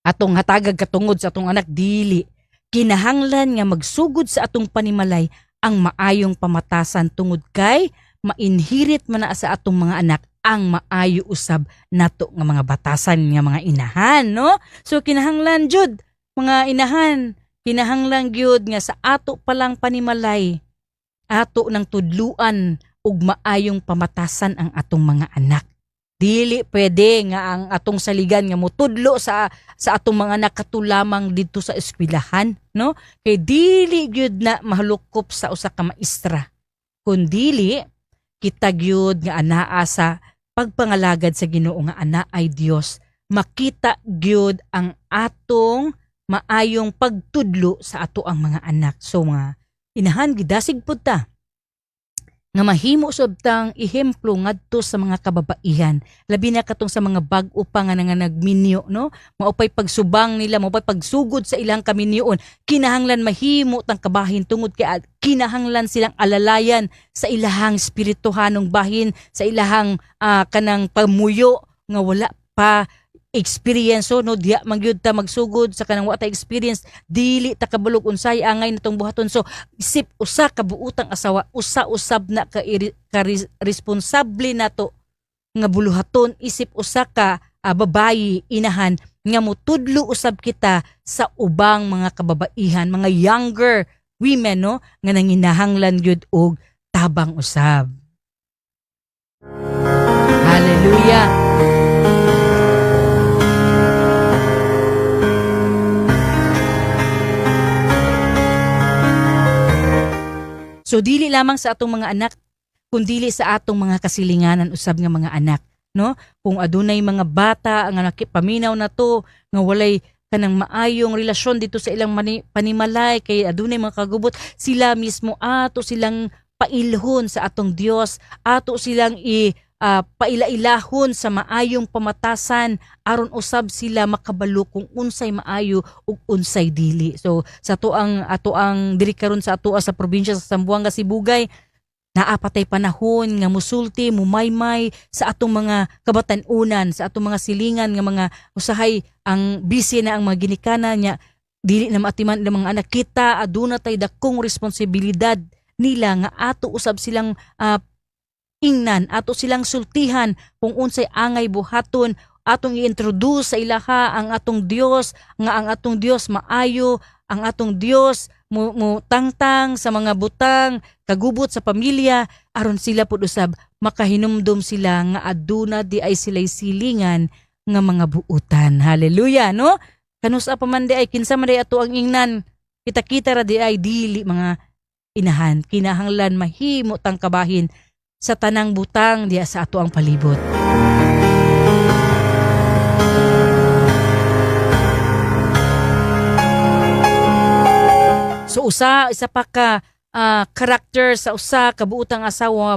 atong hatagag katungod sa atong anak dili. Kinahanglan nga magsugod sa atong panimalay ang maayong pamatasan tungod kay mainhirit man na sa atong mga anak ang maayo usab nato nga mga batasan nga mga inahan, no? So kinahanglan jud mga inahan, kinahanglan gyud nga sa ato palang panimalay ato nang tudluan ug maayong pamatasan ang atong mga anak. Dili pwede nga ang atong saligan nga motudlo sa atong mga anak katulamang dito sa eskwelahan, no? Kay dili gyud na mahalukop sa usa ka maestra. Kun dili kita gyud nga anaa sa pagpangalagad sa Ginoo nga ana ay Dios, makita gyud ang atong maayong pagtudlo sa ato ang mga anak. So mga inahan gidasig pud ta nga mahimo sabtang ehemplo ngadto sa mga kababaihan, labi na katong sa mga bag-o pa nga nagminyo, no? Maupay pagsubang nila, maupay pagsugod sa ilang kaminyoon, kinahanglan mahimo tang kabahin tungod kay kinahanglan silang alalayan sa ilahang espirituhanong bahin, sa ilahang kanang pamuyo nga wala pa experience, so no, diya magyud ta magsugod sa kanang wa ta experience, dili ta kabulog unsay angay natong buhaton. So isip usa ka buutang asawa, usa-usab na ka responsable nato nga buluhaton, isip usa ka babayi inahan nga motudlo usab kita sa ubang mga kababaihan, mga younger women, no, nga nanginahanglan gyud og tabang usab. Hallelujah. So dili lamang sa atong mga anak, kundili sa atong mga kasilinganan usab nga mga anak, no? Kung adunay mga bata nga paminaw na to nga walay kanang maayong relasyon dito sa ilang panimalay, kay adunay mga kagubot, sila mismo ato silang pailhon sa atong Dios, ato silang pailailahon sa maayong pamatasan aron usab sila makabalo kung unsay maayo ug unsay dili. So sa ato ang diri karon sa ato sa probinsya sa Zamboanga, Sibugay, naapatay panahon nga musulti, mumaymay sa atong mga kabatan-unan, sa atong mga silingan nga mga usahay ang busy na ang mga ginikanan niya, dili na maatiman ng mga anak kita, aduna tay dakong responsibilidad nila nga ato usab silang ingnan, ato silang sultihan kung unsay angay buhaton, atong i-introduce sa ilaha ang atong Dios, nga ang atong Dios maayo, ang atong Dios mo tangtang sa mga butang, kagubot sa pamilya, aron sila pud usab makahinumdom sila nga aduna di ay sila'y silingan nga mga buutan. Hallelujah, no? Kanusa pa man di ay kinsa man di ato ang ingnan, kita-kita ra di ay dili mga inahan, kinahanglan mahimo tang kabahin sa tanang butang diya sa ato ang palibot. So isa pa ka karakter sa usa ka buutang asawa,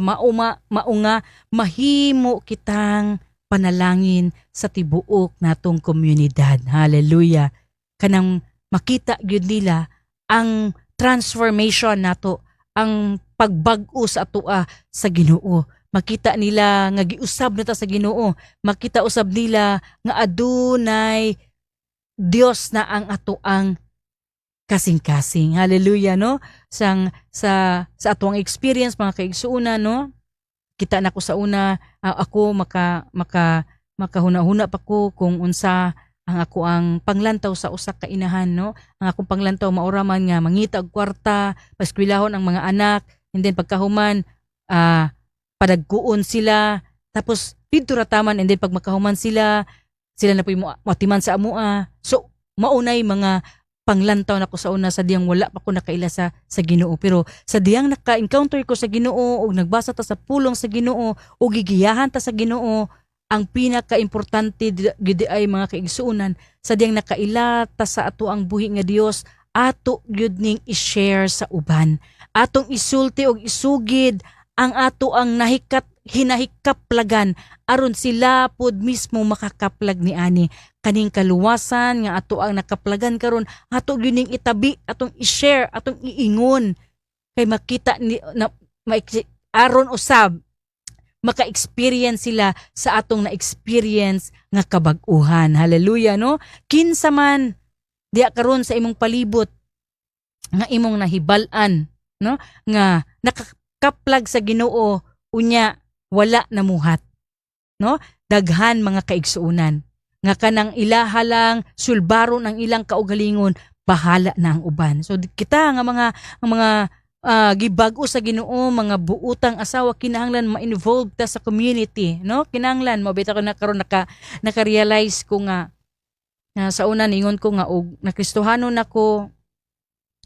maunga mahimo kitang panalangin sa tibuok natong komunidad. Hallelujah. Kanang makita gyud nila ang transformation nato, ang pagbag-o sa atua sa Ginoo. Makita nila nga giusab na ta sa Ginoo. Makita usab nila nga adunay Dios na ang atoang kasing-kasing. Hallelujah, no? Sa atuang experience, mga kaigsuuna, no? Kita na ko sa una, ako makahuna-huna pa ko kung unsa ang ako ang panglantaw sa usa ka inahan, no? Ang akong panglantaw mauraman nga mangita og kwarta, paskwilahon ang mga anak, and then pagkahuman padagkuon sila, tapos dito rataman, and then pag makahuman sila na po matiman sa amua. So maunay mga panglantaw na ko sa una sa diyang wala pa ko nakaila sa Ginoo, pero sa diyang naka-encounter ko sa Ginoo ug nagbasa ta sa pulong sa Ginoo ug gigiyahan ta sa Ginoo, ang pinaka-importante gid ay mga kaigsuunan, sa diyang nakaila ta sa ato ang buhi nga Dios, ato gyud ning i-share sa uban, atong isulti og isugid ang ato ang nahikat hinahikaplagan aron sila pod mismo makakaplag ni ani kaning kaluwasan nga ato ang nakaplagan karon, ato gyud ning itabi, atong i-share, atong iingon kay makita ni na, aron usab maka-experience sila sa atong na-experience nga kabag-uhan. Hallelujah, no? Kinsa man diya karon sa imong palibot nga imong nahibal-an, no? Nga nakakaplag sa Ginoo, unya wala namuhat, no? Daghan mga kaigsuunan nga kanang ilaha lang sulbaron ang ilang kaugalingon, bahala na ang uban. So kita nga mga gibago sa Ginoo, mga buutang asawa, kinahanglan ma-involve ta sa community, no? Kinahanglan mabita ko na karon naka-realize ko nga sa una ningon ko nga og nakristohanon nako,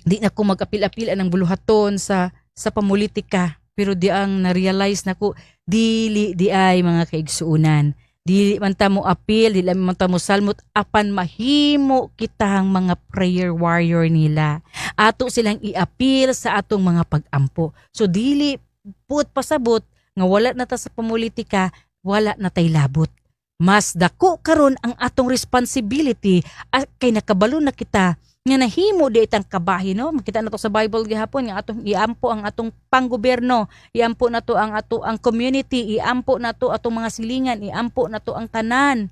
di na ko mag-apil-apil ang buluhaton sa pamulitika, pero di ang na-realize nako dili di ay mga kaigsuunan. Dili man ta mo apil, dili man ta mo salmot, apan mahimo kitang mga prayer warrior nila. Ato silang i-apil sa atong mga pag-ampo. So dili put pasabot nga wala na ta sa pamulitika, wala na tay labot. Mas dako karon ang atong responsibility at kay nakabalo na kita nga nahimo di itang kabahi, no? Makita na to sa Bible gihapon nga atong iampo ang atong panggobyerno, iampo na to ang ang community, iampo na to atong mga silingan, iampo na to ang tanan.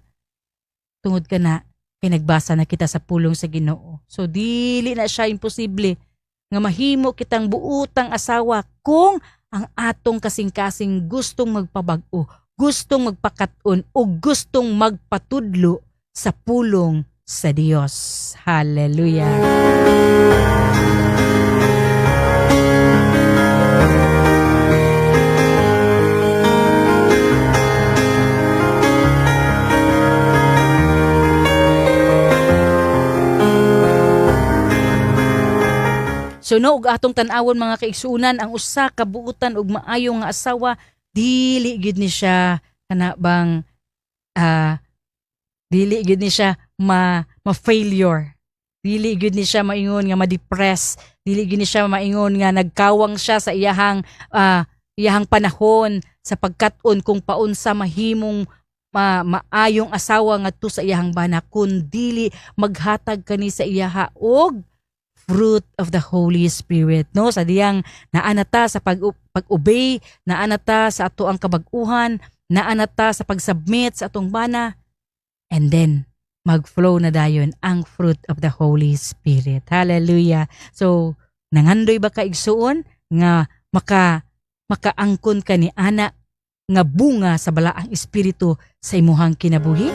Tungod ka na kay nagbasa na kita sa pulong sa Ginoo. So dili na siya imposible nga mahimo kitang buutang asawa kung ang atong kasing-kasing gustong magpabag-o, gustong magpakat-on o gustong magpatudlo sa pulong sa Dios. Hallelujah. So no, ug atong tan-awon mga kaigsuunan, ang usa ka buutan og maayo nga asawa, dili gid ni siya kana bang dili gid ni siya ma-failure. Dili gid ni siya maingon nga ma-depress. Dili gid ni siya maingon nga nagkawang siya sa iyahang panahon sa pagkat-on kung paunsa mahimong maayong asawa ngadto sa iyahang bana, kundi maghatag kani sa iyaha og fruit of the Holy Spirit, no? Sa diyang naanata sa pag-obey, naanata sa ato ang kabag-uhan, naanata sa pag-submit sa atong bana, and then mag-flow na dayon ang fruit of the Holy Spirit. Hallelujah. So nangandoy ba ka igsuon nga makaangkon ka ni ana nga bunga sa balaang espiritu sa imuhang kinabuhi?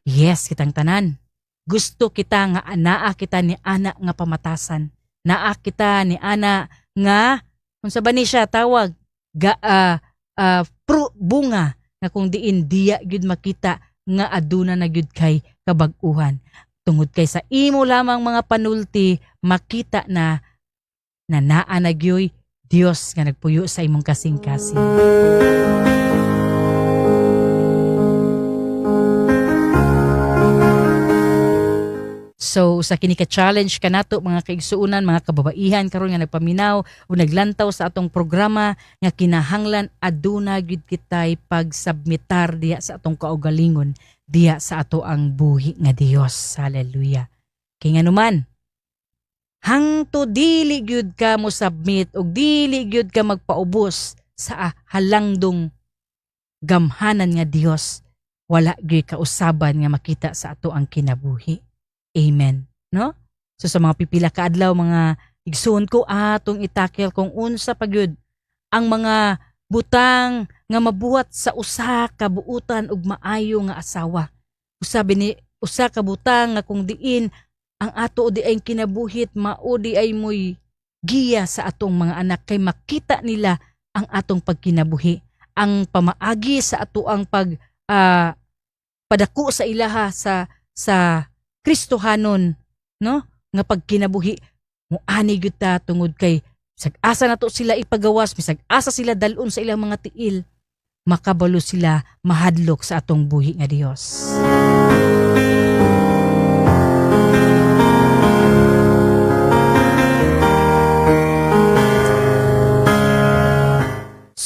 Yes, kitang tanan. Gusto kita nga anaa kita ni ana nga pamatasan. Naa kita ni ana nga unsa ba ni siya tawag bunga nga kung diin diya gyud makita nga aduna na gyud kay kabag-uhan. Tungod kay sa imo lamang mga panulti makita na naa na gyoy Dios nga nagpuyo sa imong kasing-kasing. So sa kini ka challenge kanato mga kaigsuunan, mga kababaihan karon nga nagpaminaw o naglantaw sa atong programa nga kinahanglan aduna gyud kitay pagsubmitar diya sa atong kaugalingon diya sa ato ang buhi nga Dios. Hallelujah. Kay nganuman hangto dili gyud ka mo submit og dili gyud ka magpaubos sa halangdong gamhanan nga Dios, wala gyud ka usaban nga makita sa ato ang kinabuhi. Amen, no? So sa mga pipila ka adlaw mga igsoon ko atong itakel kung unsa pa gyud ang mga butang nga mabuhat sa usa ka buutan ug maayo nga asawa. Usabi ni usa ka butang nga kung diin ang ato di ay kinabuhit mao di ay moy giya sa atong mga anak kay makita nila ang atong pagkinabuhi, ang pamaagi sa ato ang padako sa ilaha sa Kristohanon, no? Nga pagkinabuhi muani gyud ta tungod kay sag-asa nato sila ipagawas, bisag asa sila dalon sa ilang mga tiil, makabalo sila mahadlok sa atong buhi nga Dios.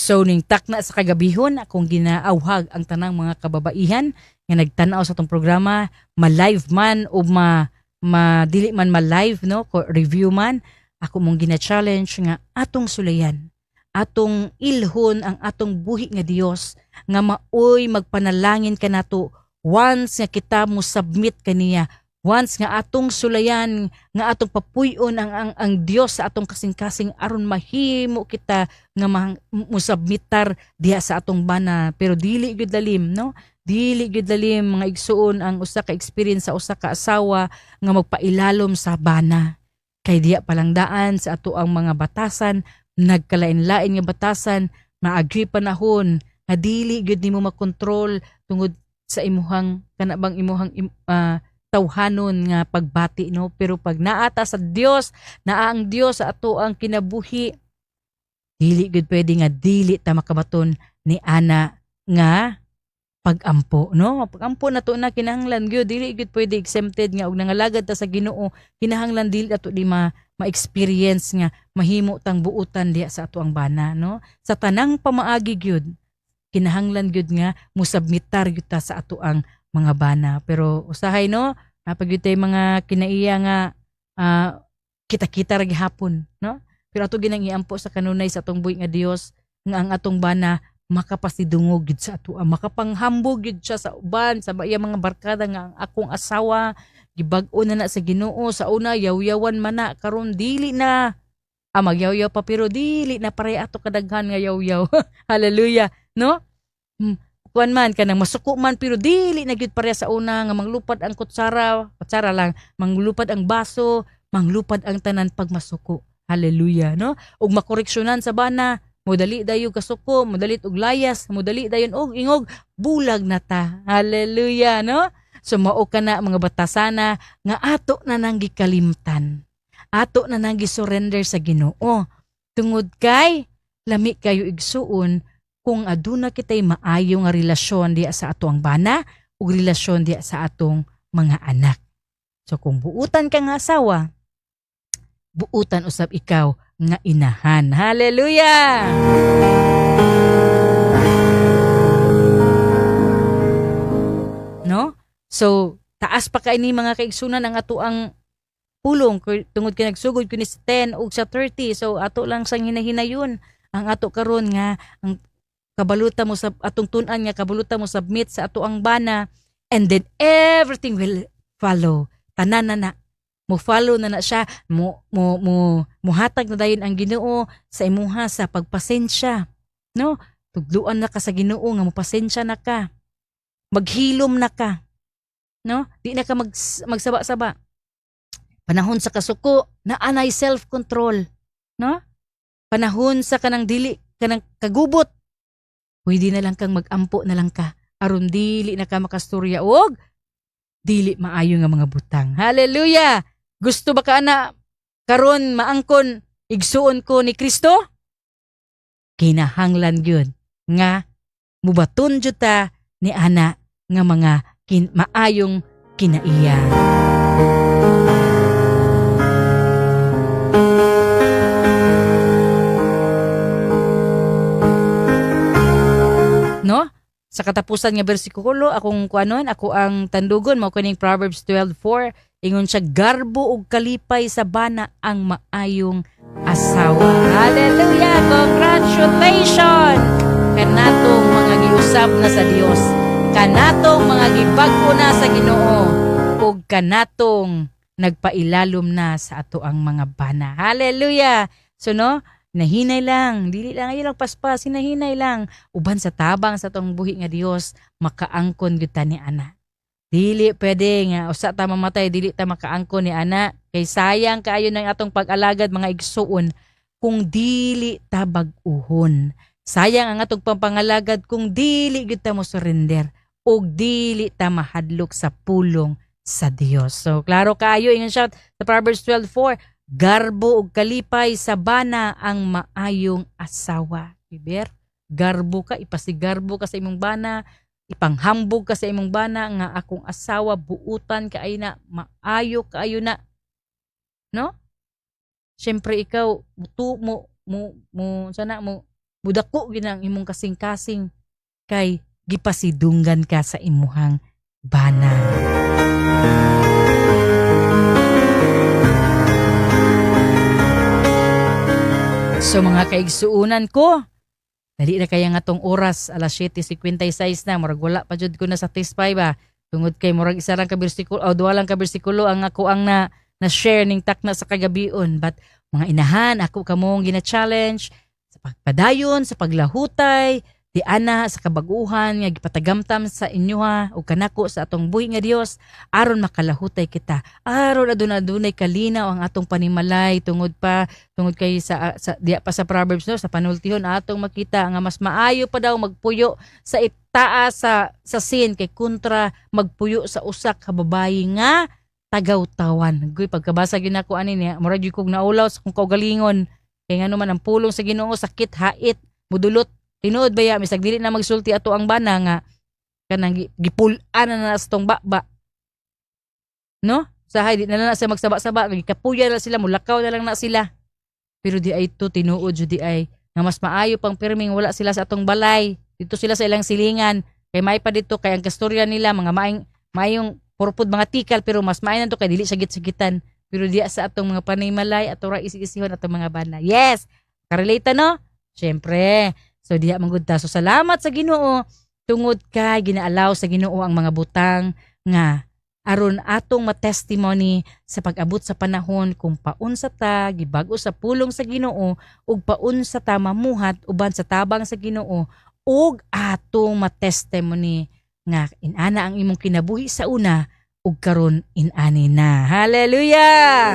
So ning takna sa kagabihon akong ginaawhag ang tanang mga kababaihan nga nagtan-aw sa tong programa, ma-live man o dili man ma-live no, review man, ako mong gina-challenge nga atong sulayan, atong ilhon ang atong buhi nga Dios nga maoy magpanalangin kanato once nga kita mo submit kaniya, once nga atong sulayan, nga atong papuy-on ang Dios sa atong kasing-kasing aron mahimo kita nga musubmitar diha sa atong bana. Pero dili gyud lalim no, dili gyud lalim mga igsuon ang usa ka experience sa usa ka asawa nga magpailalom sa bana. Kay diya palangdaan sa ato ang mga batasan, nagkalain-lain nga batasan, maagri panahon nga dili gyud nimo makontrol tungod sa imuhang kanabang imuhang tawhanon nga pagbati no. Pero pag naata sa Dios, naa ang Dios sa ato ang kinabuhi, dili gud pwede nga dili ta makabaton ni ana nga pagampo no. Pagampo na to na kinahanglan gyud, dili gud pwede exempted nga og nangalagad ta sa Ginoo, kinahanglan dili ato di ma-experience nga mahimo tang buutan diha sa ato ang bana no. Sa tanang pamaagi gyud kinahanglan gyud nga musubmitar gyud ta sa ato ang mga bana. Pero usahay no, napag tay mga kinaiya nga kita-kita ra gihapon no. Pero ato ginang iampo sa kanunay sa atong buhi nga Dios nga ang atong bana makapasidungog gyud sa ato, makapanghambog gyud siya sa uban sa iya mga barkada nga ang akong asawa gibag-o na sa Ginoo. Sa una yaw-yawan man na, karon dili na magyaw-yaw pa pero dili na pare ato kadaghan nga yaw-yaw. Hallelujah no. Kuan man kanang masuko man pero dili na gyud pareha sa una nga manglupad ang kutsara lang, manglupad ang baso, manglupad ang tanan pag masuko. Hallelujah no. Ug makoreksyonan sa bana, modali dayon kasuko, modalit og layas, modali dayon og ingog, bulag na ta. Hallelujah no. So mao kana mga batasana nga ato na nang gikalimtan, ato na nang gisurrender sa Ginoo tungod kay lami kayo igsuon kung aduna kitay maayo nga relasyon diya sa ato ang bana ug relasyon diya sa atong mga anak. So kung buutan ka nga asawa, buutan usab ikaw nga inahan. Hallelujah! No? So taas pa kay ni mga kaigsunan ang ato ang pulong tungod kay nagsugod kini sa 10 ug sa 30. So ato lang sang hinahinayon ang ato karon nga ang kabaluta mo sa atong tun-an nga kabaluta mo submit sa ato ang bana, and then everything will follow. Tanan na mo follow na siya, mo hatag na dayon ang Ginoo sa imuha sa pagpasensya no. Tugluan na ka sa Ginoo nga mopasensya na ka, maghilom na ka no, di na ka magsaba-saba. Panahon sa kasuko na anay self control no. Panahon sa kanang dili kanang kagubot, pwede na lang kang mag-ampo na lang ka aron dili na ka makasturya og dili maayo nga mga butang. Hallelujah! Gusto ba ka na karon maangkon igsuon ko ni Kristo? Kinahanglan gyud nga mubaton jud ta ni ana nga mga maayong kinaiya. No? Sa katapusan nga bersikulo akong kuanon, ako ang tandugon mao kaning Proverbs 12:4, ingon siya, garbo ug kalipay sa bana ang maayong asawa. Hallelujah! Congratulations! Kanatong mga giusab na sa Dios, kanatong mga gibag-o na sa Ginoo, ug kanatong nagpailalom na sa ato ang mga bana. Hallelujah! So no, nahinay lang, dili lang ilang paspas, hinahinay lang. Uban sa tabang sa tong buhi nga Dios, makaangkon gyud ta ni ana. Dili pwede nga usa ta mamatay dili ta makaangkon ni ana, kay sayang kaayo ng atong pag-alagad mga igsuon kung dili ta bag-uhon. Sayang ang atong pampangalagad kung dili gyud ta mo surrender ug dili ta mahadlok sa pulong sa Dios. So klaro kaayo ingon siya sa Proverbs 12:4, garbo ug kalipay sa bana ang maayong asawa. Iber, garbo ka, ipasigarbo ka sa imong bana, ipanghambog ka sa imong bana nga akong asawa buutan kaayo na, maayo kaayo na. No? Syempre ikaw sana mo budako ginang imong kasing-kasing kay gipasidunggan ka sa imuhang bana. So mga kaigsuunan ko, dali na kaya nga tong oras, alas 7:56 na, murag wala pa jud ko na sa tispay ba. Tungod kay murag isa lang ka bersikulo o duha lang ka bersikulo ang ako ang na share ning takna sa kagabion. But mga inahan, ako kamong gina-challenge sa pagpadayon, sa paglahutay, di ana sa kabaguhan nga gipatagamtam sa inyo o kanako sa atong buhi nga Dios aron makalahutay kita. Aron adunay kalinaw ang atong panimalay tungod kay sa diya pa sa Proverbs no, sa panultihon atong makita nga mas maayo pa daw magpuyo sa itaas sa sin kay kontra magpuyo sa usak ka babayi nga tagaw-tawan. Guy pagkabasa gyud nako ani niya, murag gyud kog naulaw sa kong kaugalingon. Kay ngano man ang pulong sa Ginoo sakit hait mudulot. Tinuod ba ya misag dili na magsulti ato ang bana nga kanang gipul-an na sa tong baba. No? Sahay di na lang sa magsaba-saba, gikapuya na sila, mulakaw na lang na sila. Pero di ay to tinuod jud di ay nga mas maayo pang pirming wala sila sa atong balay. Dito sila sa ilang silingan. Kay may pa dito kay ang kastorya nila mga maayong purpod mga tikal pero mas maayo na to kay dili sagit-sagitan. Pero di sa atong mga panimalay ato ra isi-isihon atong mga bana. Yes. Karelate no? Syempre. So diha manggud ta. So salamat sa Ginoo tungod kay ginaalaw sa Ginoo ang mga butang nga aron atong ma-testimony sa pag-abot sa panahon kung paunsa ta gibag-o sa pulong sa Ginoo ug paunsa ta mamuhat uban sa tabang sa Ginoo ug atong ma-testimony nga inana ang imong kinabuhi sa una ug karon inani na. Hallelujah!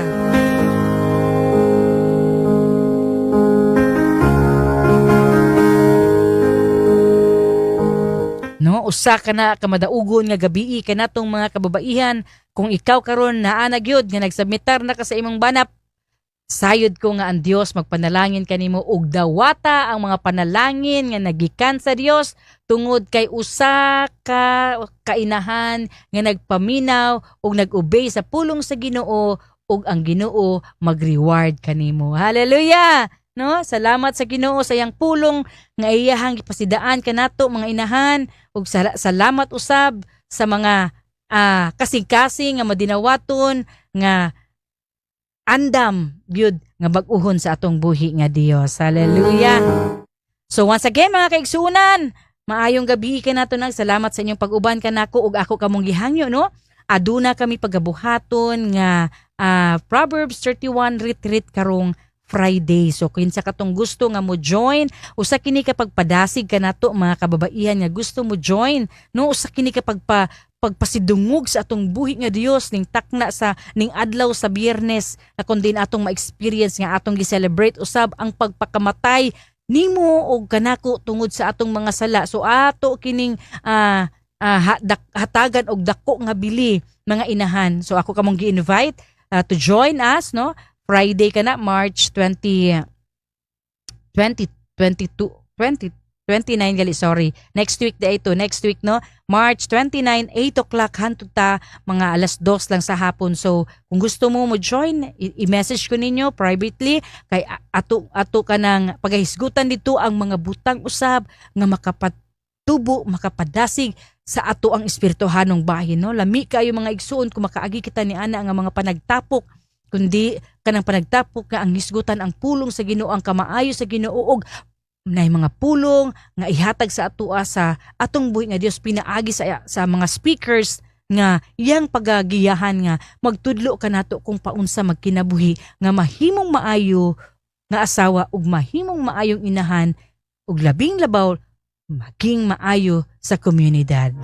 No, usa ka na kamadaugon nga gabii kanatong mga kababaihan kung ikaw karon naa na gyud nga nagsubmitar na ka sa imong banap sayod ko nga ang Dios magpanalangin kanimo ug dawata ang mga panalangin nga nagikan sa Dios tungod kay usa ka kainahan nga nagpaminaw ug nag-obey sa pulong sa Ginoo ug ang Ginoo mag-reward kanimo. Hallelujah! No, salamat sa Ginoo sa iyang pulong nga iyahang gipasidaan kanato mga inahan ug salamat usab sa mga kasing-kasing nga madinawaton nga andam gyud nga bag-uhon sa atong buhi nga Dios. Hallelujah. So once again mga kaigsunan, maayong gabi kanato nang salamat sa inyong pag-uban kanako ug ako kamong gihangyo no. Aduna kami pagabuhaton nga Proverbs 31 retreat karong Friday. So kinsa katong gusto nga mo join, usa kini ka pagpadasig kanato mga kababaihan nga gusto mo join, no usa kini ka pagpasidungog sa atong buhi nga Dios ning takna sa ning adlaw sa Biyernes na kun din atong ma-experience nga atong gi-celebrate usab ang pagpakamatay nimo og kanako tungod sa atong mga sala. So ato kining hatagan og dako nga bili mga inahan. So ako kamong gi-invite to join us no. Friday ka na, March 29 gali, sorry. Next week na ito, next week no, March 29, 8 o'clock, hantud ta, mga alas 2 lang sa hapon. So, kung gusto mo join, i-message ko ninyo privately, kay ato ka ng paghisgutan dito ang mga butang usab, nga makapatubo, makapadasig sa ato ang espirituhanong bahin. No? Lami kayo mga igsuon, kung makaagi kita ni Ana nga mga panagtapok, kundi kanang panagtapok nga ang hisgutan ang pulong sa Ginoo ang kamaayo sa Ginoo og nay mga pulong nga ihatag sa atoa sa atong buhi nga Dios pinaagi sa mga speakers nga iyang pagagiyahan nga magtudlo kanato kung paunsa magkinabuhi nga mahimong maayo nga asawa ug mahimong maayong inahan ug labing labaw maging maayo sa komunidad.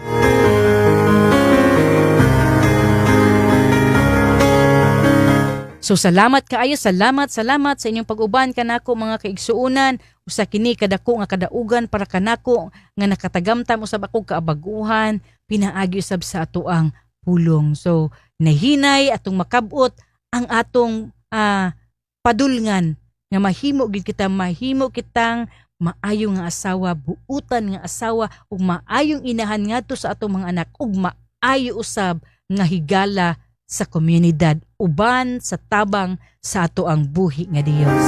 So salamat kaayo, salamat sa inyong pag-uban kanako mga kaigsuunan. Usa kini kadako nga kadaugan para kanako nga nakatagamtam usab ako kaabaguhan, pinaagi usab sa atoang pulong. So nahinay atong makabot ang atong padulngan nga mahimo kitang maayo nga asawa, buutan nga asawa ug maayong inahan ngadto sa atong mga anak ug maayo usab nga higala sa komunidad uban sa tabang sa ato ang buhi nga Dios.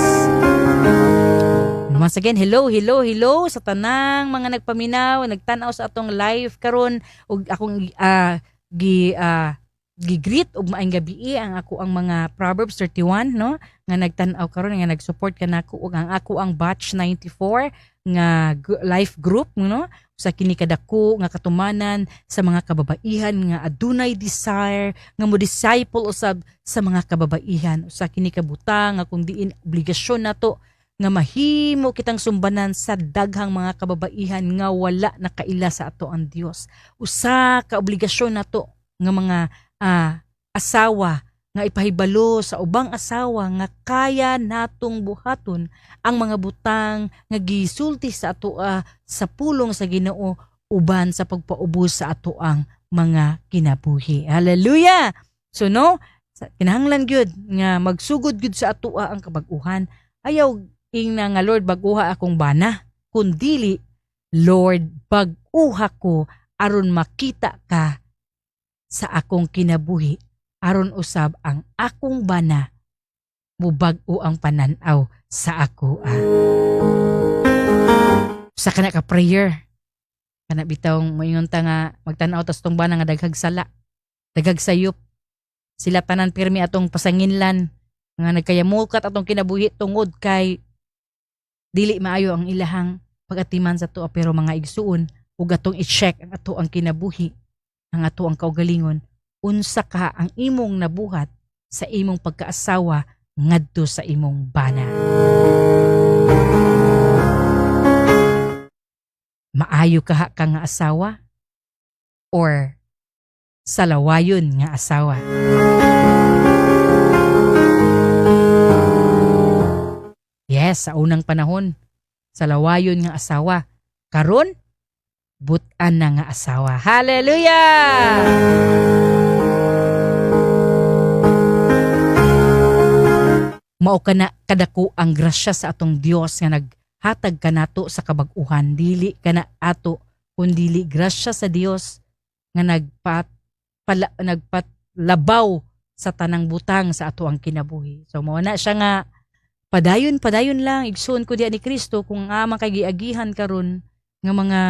Once again, hello sa tanang mga nagpaminaw, nagtanaw sa atong live karon ug akong gi-greet ug maayong gabi ang ako ang mga Proverbs 31 no nga nagtan-aw karon nga nag-support kanako ug ang ako ang batch 94 nga life group no sa kini kadako nga katumanan sa mga kababaihan nga adunay desire nga mo disciple usab sa mga kababaihan sa kini kabutang nga kung diin obligasyon nato nga mahimo kitang sumbanan sa daghang mga kababaihan nga wala nakaila sa ato ang Dios. Usa ka obligasyon nato nga mga asawa nga ipahibalo sa ubang asawa nga kaya natong buhaton ang mga butang nga gisulti sa ato sa pulong sa Ginoo uban sa pagpaubos sa ato ang mga kinabuhi. Hallelujah! So no, kinahanglan gyud nga magsugod gyud sa ato ang kabag-uhan. Ayaw ingna nga Lord bag-uha akong bana, kundili Lord bag-uha ko aron makita ka sa akong kinabuhi aron usab ang akong bana mubag-o ang pananaw sa ako. Sa kana ka prayer kana bitawng moingon ta nga magtan-aw tas tong bana nga daghag sala, daghag sayop. Sila tanan pirmi atong pasanginlan nga nagkayamukat atong kinabuhi tungod kay dili maayo ang ilahang pagatiman sa tuwa pero mga igsuon ug atong i-check ang ato ang kinabuhi, ang ato ang kaugalingon, unsa ka ang imong nabuhat sa imong pagkaasawa ngadto sa imong bana. Maayo ka nga asawa or salawayon nga asawa. Yes, sa unang panahon, salawayon nga asawa. Karon, butan na nga asawa. Hallelujah! Mao kana kadako ang grasya sa atong Dios nga naghatag kanato sa kabag-uhan. Dili kana ato, kundili grasya sa Dios nga nagpatlabaw sa tanang butang sa ato ang kinabuhi. So mao na siya nga padayon lang igsoon ko diya ni Kristo kung amang kay giagihan karon nga mga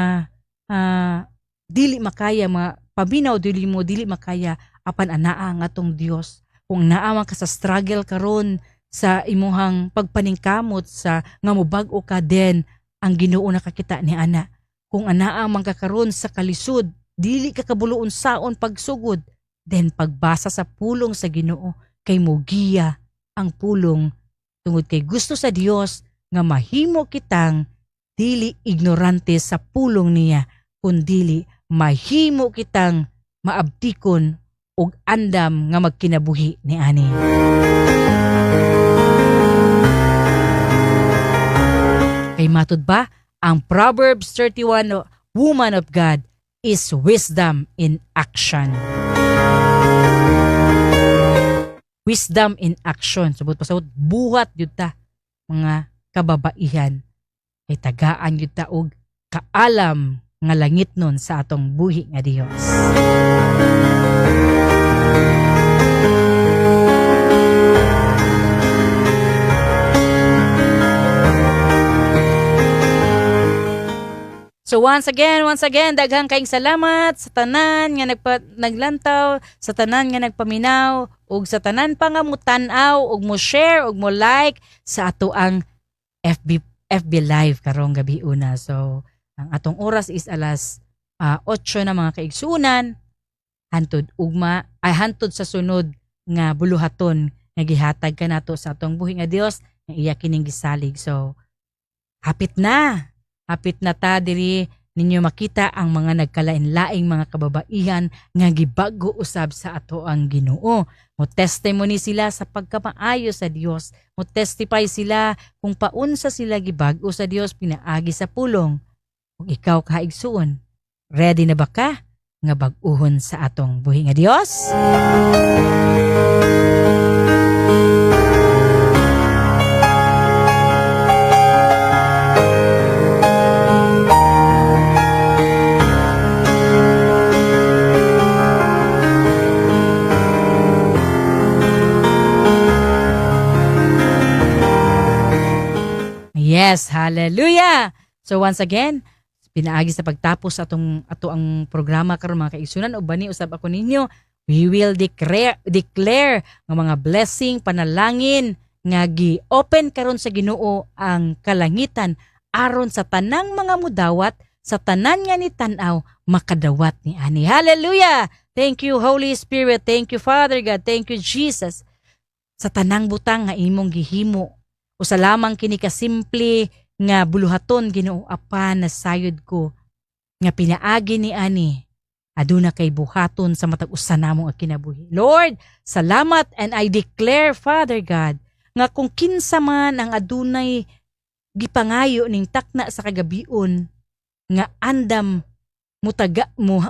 dili makaya mga paminaw dili makaya apan anaa nga atong Dios. Kung naamang ka sa struggle karon sa imuhang pagpaningkamot sa nga mobag-o ka den ang Ginoo nakakita ni ana. Kung anaa man ka karon sa kalisod dili ka kabuluon saon pagsugod den pagbasa sa pulong sa Ginoo kay mogiya ang pulong tungod kay gusto sa Dios nga mahimo kitang dili ignorante sa pulong niya kundili mahimo kitang maabtikon og andam nga magkinabuhi ni ani. Kay matud ba ang Proverbs 31 woman of God is wisdom in action. Wisdom in action. Subot pasabot buhat yun ta mga kababaihan. Kay tagaan yun ta og kaalam nga langit nun sa atong buhi nga Dios. So once again, daghang kaayong salamat sa tanan nga naglantaw, sa tanan nga nagpaminaw, ug sa tanan pa nga mo tan-aw, ug mo share, ug mo like sa ato ang FB Live karong gabi una. So ang atong oras is alas 8 na mga kaigsunan, hantod sa sunod nga buluhaton nga gihatag kanato sa atong buhi nga Dios nga iya kining gisalig. So hapit na ta diri ninyo makita ang mga nagkalain-laing mga kababaihan nga gibag-o usab sa ato ang Ginoo. Mo testimony sila sa pagkamaayo sa Dios. Mo testify sila kung paunsa sila gibag-o sa Dios pinaagi sa pulong. Kung ikaw kaigsuon, ready na ba ka nga bag-uhon sa atong buhi nga Dios? Yes, hallelujah. So once again, pinaagi sa pagtapos ato ang programa karon mga kaigsunan o bani usab ako ninyo, we will declare nga mga blessing panalangin nga gi-open karon sa Ginoo ang kalangitan aron sa tanang mga mudawat, sa tanan nga ni tan-aw makadawat ni ani. Hallelujah. Thank you Holy Spirit, thank you Father God, thank you Jesus sa tanang butang nga imong gihimo. O sa lamang kini ka simple nga buluhaton Ginoo apan na sayod ko nga pinaagi ni ani aduna kay buhaton sa matag usa namong kinabuhi. Lord, salamat, and I declare Father God nga kung kinsa man ang adunay gipangayo ning takna sa kagabion nga andam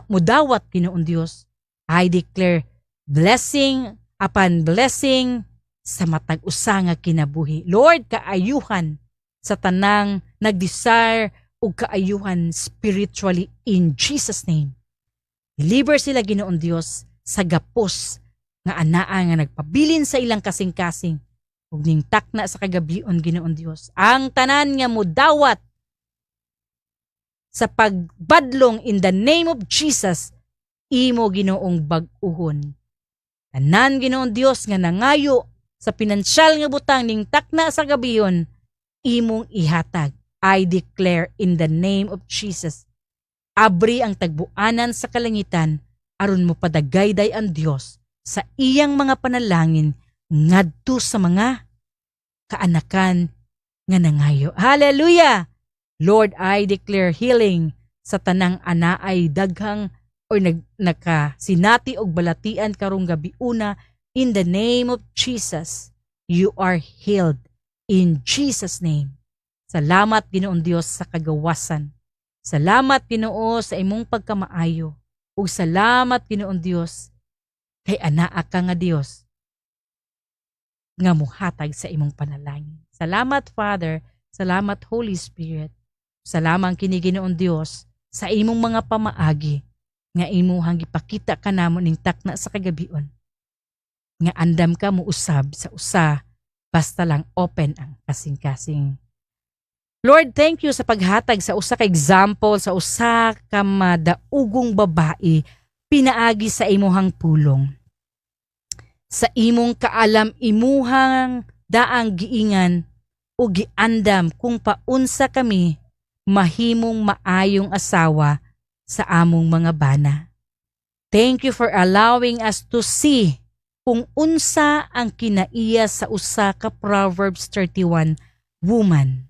mudawat Ginoong Dios, I declare blessing upon blessing sa matag usa nga kinabuhi. Lord, kaayuhan sa tanang nag-desire ug kaayuhan spiritually in Jesus name. Deliver sila Ginoong Dios sa gapos nga anaa nga nagpabilin sa ilang kasing-kasing ug ning takna sa kagabion Ginoong Dios. Ang tanan nga mudawat sa pagbadlong in the name of Jesus, imo Ginoong bag-uhon. Tanan Ginoong Dios nga nangayo sa pinansyal nga butang ning takna sa gabiyon, imong ihatag. I declare in the name of Jesus, abri ang tagbuanan sa kalangitan aron mo padagayday ang Dios sa iyang mga panalangin ngadto sa mga kaanakan nga nangayo. Hallelujah! Lord, I declare healing sa tanang anaay daghang o nakasinati og balatian karong gabiuna. In the name of Jesus, you are healed. In Jesus' name. Salamat Ginoong Dios sa kagawasan. Salamat Ginoo sa imong pagkamaayo. Ug salamat Ginoong Dios kay anaa ka nga Dios nga muhatag sa imong panalangin. Salamat Father, salamat Holy Spirit. Salamat kini Ginoong Dios sa imong mga pamaagi nga imuhang gipakita ka namon ning takna sa kagabion. Nga andam ka mo usab sa usa, basta lang open ang kasing-kasing. Lord, thank you sa paghatag sa usa ka example, sa usa ka madaugong babae, pinaagi sa imuhang pulong. Sa imong kaalam imuhang daang giingan o giandam kung paunsa kami mahimong maayong asawa sa among mga bana. Thank you for allowing us to see kung unsa ang kinaiya sa usa ka Proverbs 31 woman.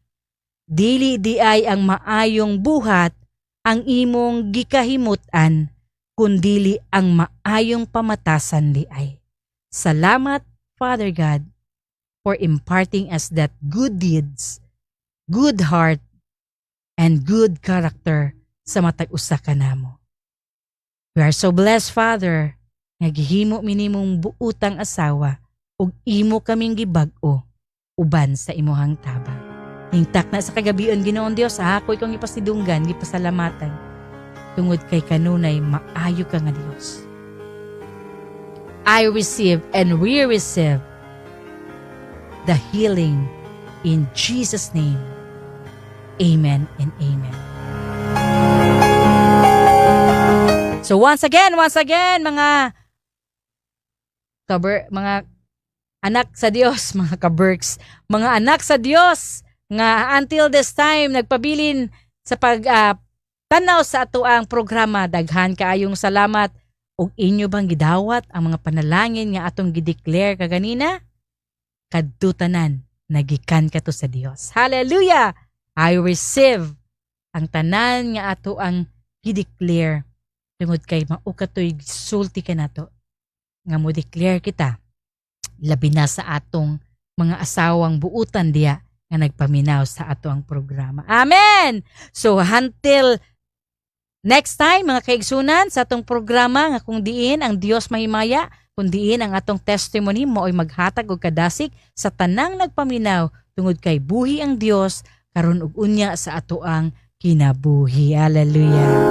Dili di ay ang maayong buhat ang imong gikahimutan, kundili ang maayong pamatasan di ay. Salamat, Father God, for imparting us that good deeds, good heart, and good character sa matag usa ka namo. We are so blessed, Father, nga gihimo minimong buutang asawa ug imo kaming gibag-o uban sa imuhang tabang. Hingtak na sa kagabion Ginoong Dios, ako ikong ipasidunggan, gipasalamatan tungod kay kanunay maayo ka nga Dios. I receive and we receive the healing in Jesus' name. Amen and amen. So once again, mga anak sa Dios, mga kaberks, mga anak sa Dios, nga until this time nagpabilin sa tanaw sa ato ang programa, daghan kaayong salamat. Ug inyo bang gidawat ang mga panalangin nga atong gideclare kaganina? Kadutanan, nagikan ka to sa Dios. Hallelujah! I receive ang tanan nga ato ang gideclare. Tungod kay maukatoy gisulti ka nato nga mo declare kita labi na sa atong mga asawang buutan diya nga nagpaminaw sa ato ang programa. Amen! So until next time mga kaigsunan sa atong programa nga kung diin ang Dios mahimaya, kung diin ang atong testimony mo ay maghatag og kadasig sa tanang nagpaminaw tungod kay buhi ang Dios karon ug unya sa ato ang kinabuhi. Hallelujah.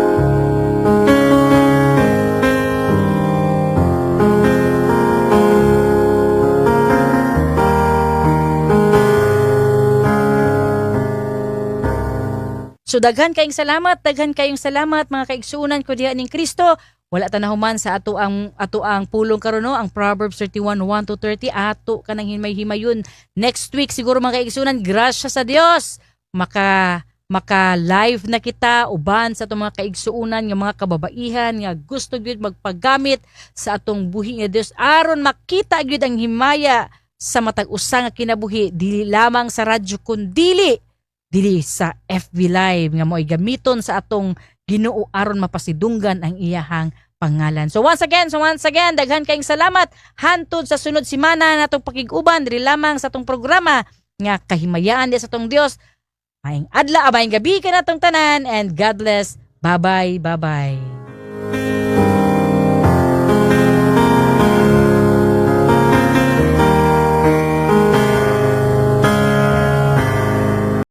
So daghan kayong salamat mga kaigsuunan ko diha ning Kristo. Wala ta nahuman sa ato ang pulong karon no, ang Proverbs 31:1-30 ato kanang himay-himayon. Next week siguro mga kaigsuunan, grasya sa Dios. Maka live na kita uban sa atong mga kaigsuunan nga mga kababaihan nga gusto gyud magpagamit sa atong buhi nga Dios aron makita gyud ang himaya sa matag usa nga kinabuhi dili lamang sa radyo kundi dili sa FB Live nga mo'y gamiton sa atong Ginoo aron mapasidunggan ang iyahang pangalan. So once again, daghan kayong salamat hantod sa sunod semana natong pakig-uban dili lamang sa atong programa nga kahimayaan di sa atong Dios. Maayong adlaw, maayong gabi ka natong tanan, and God bless. Bye-bye.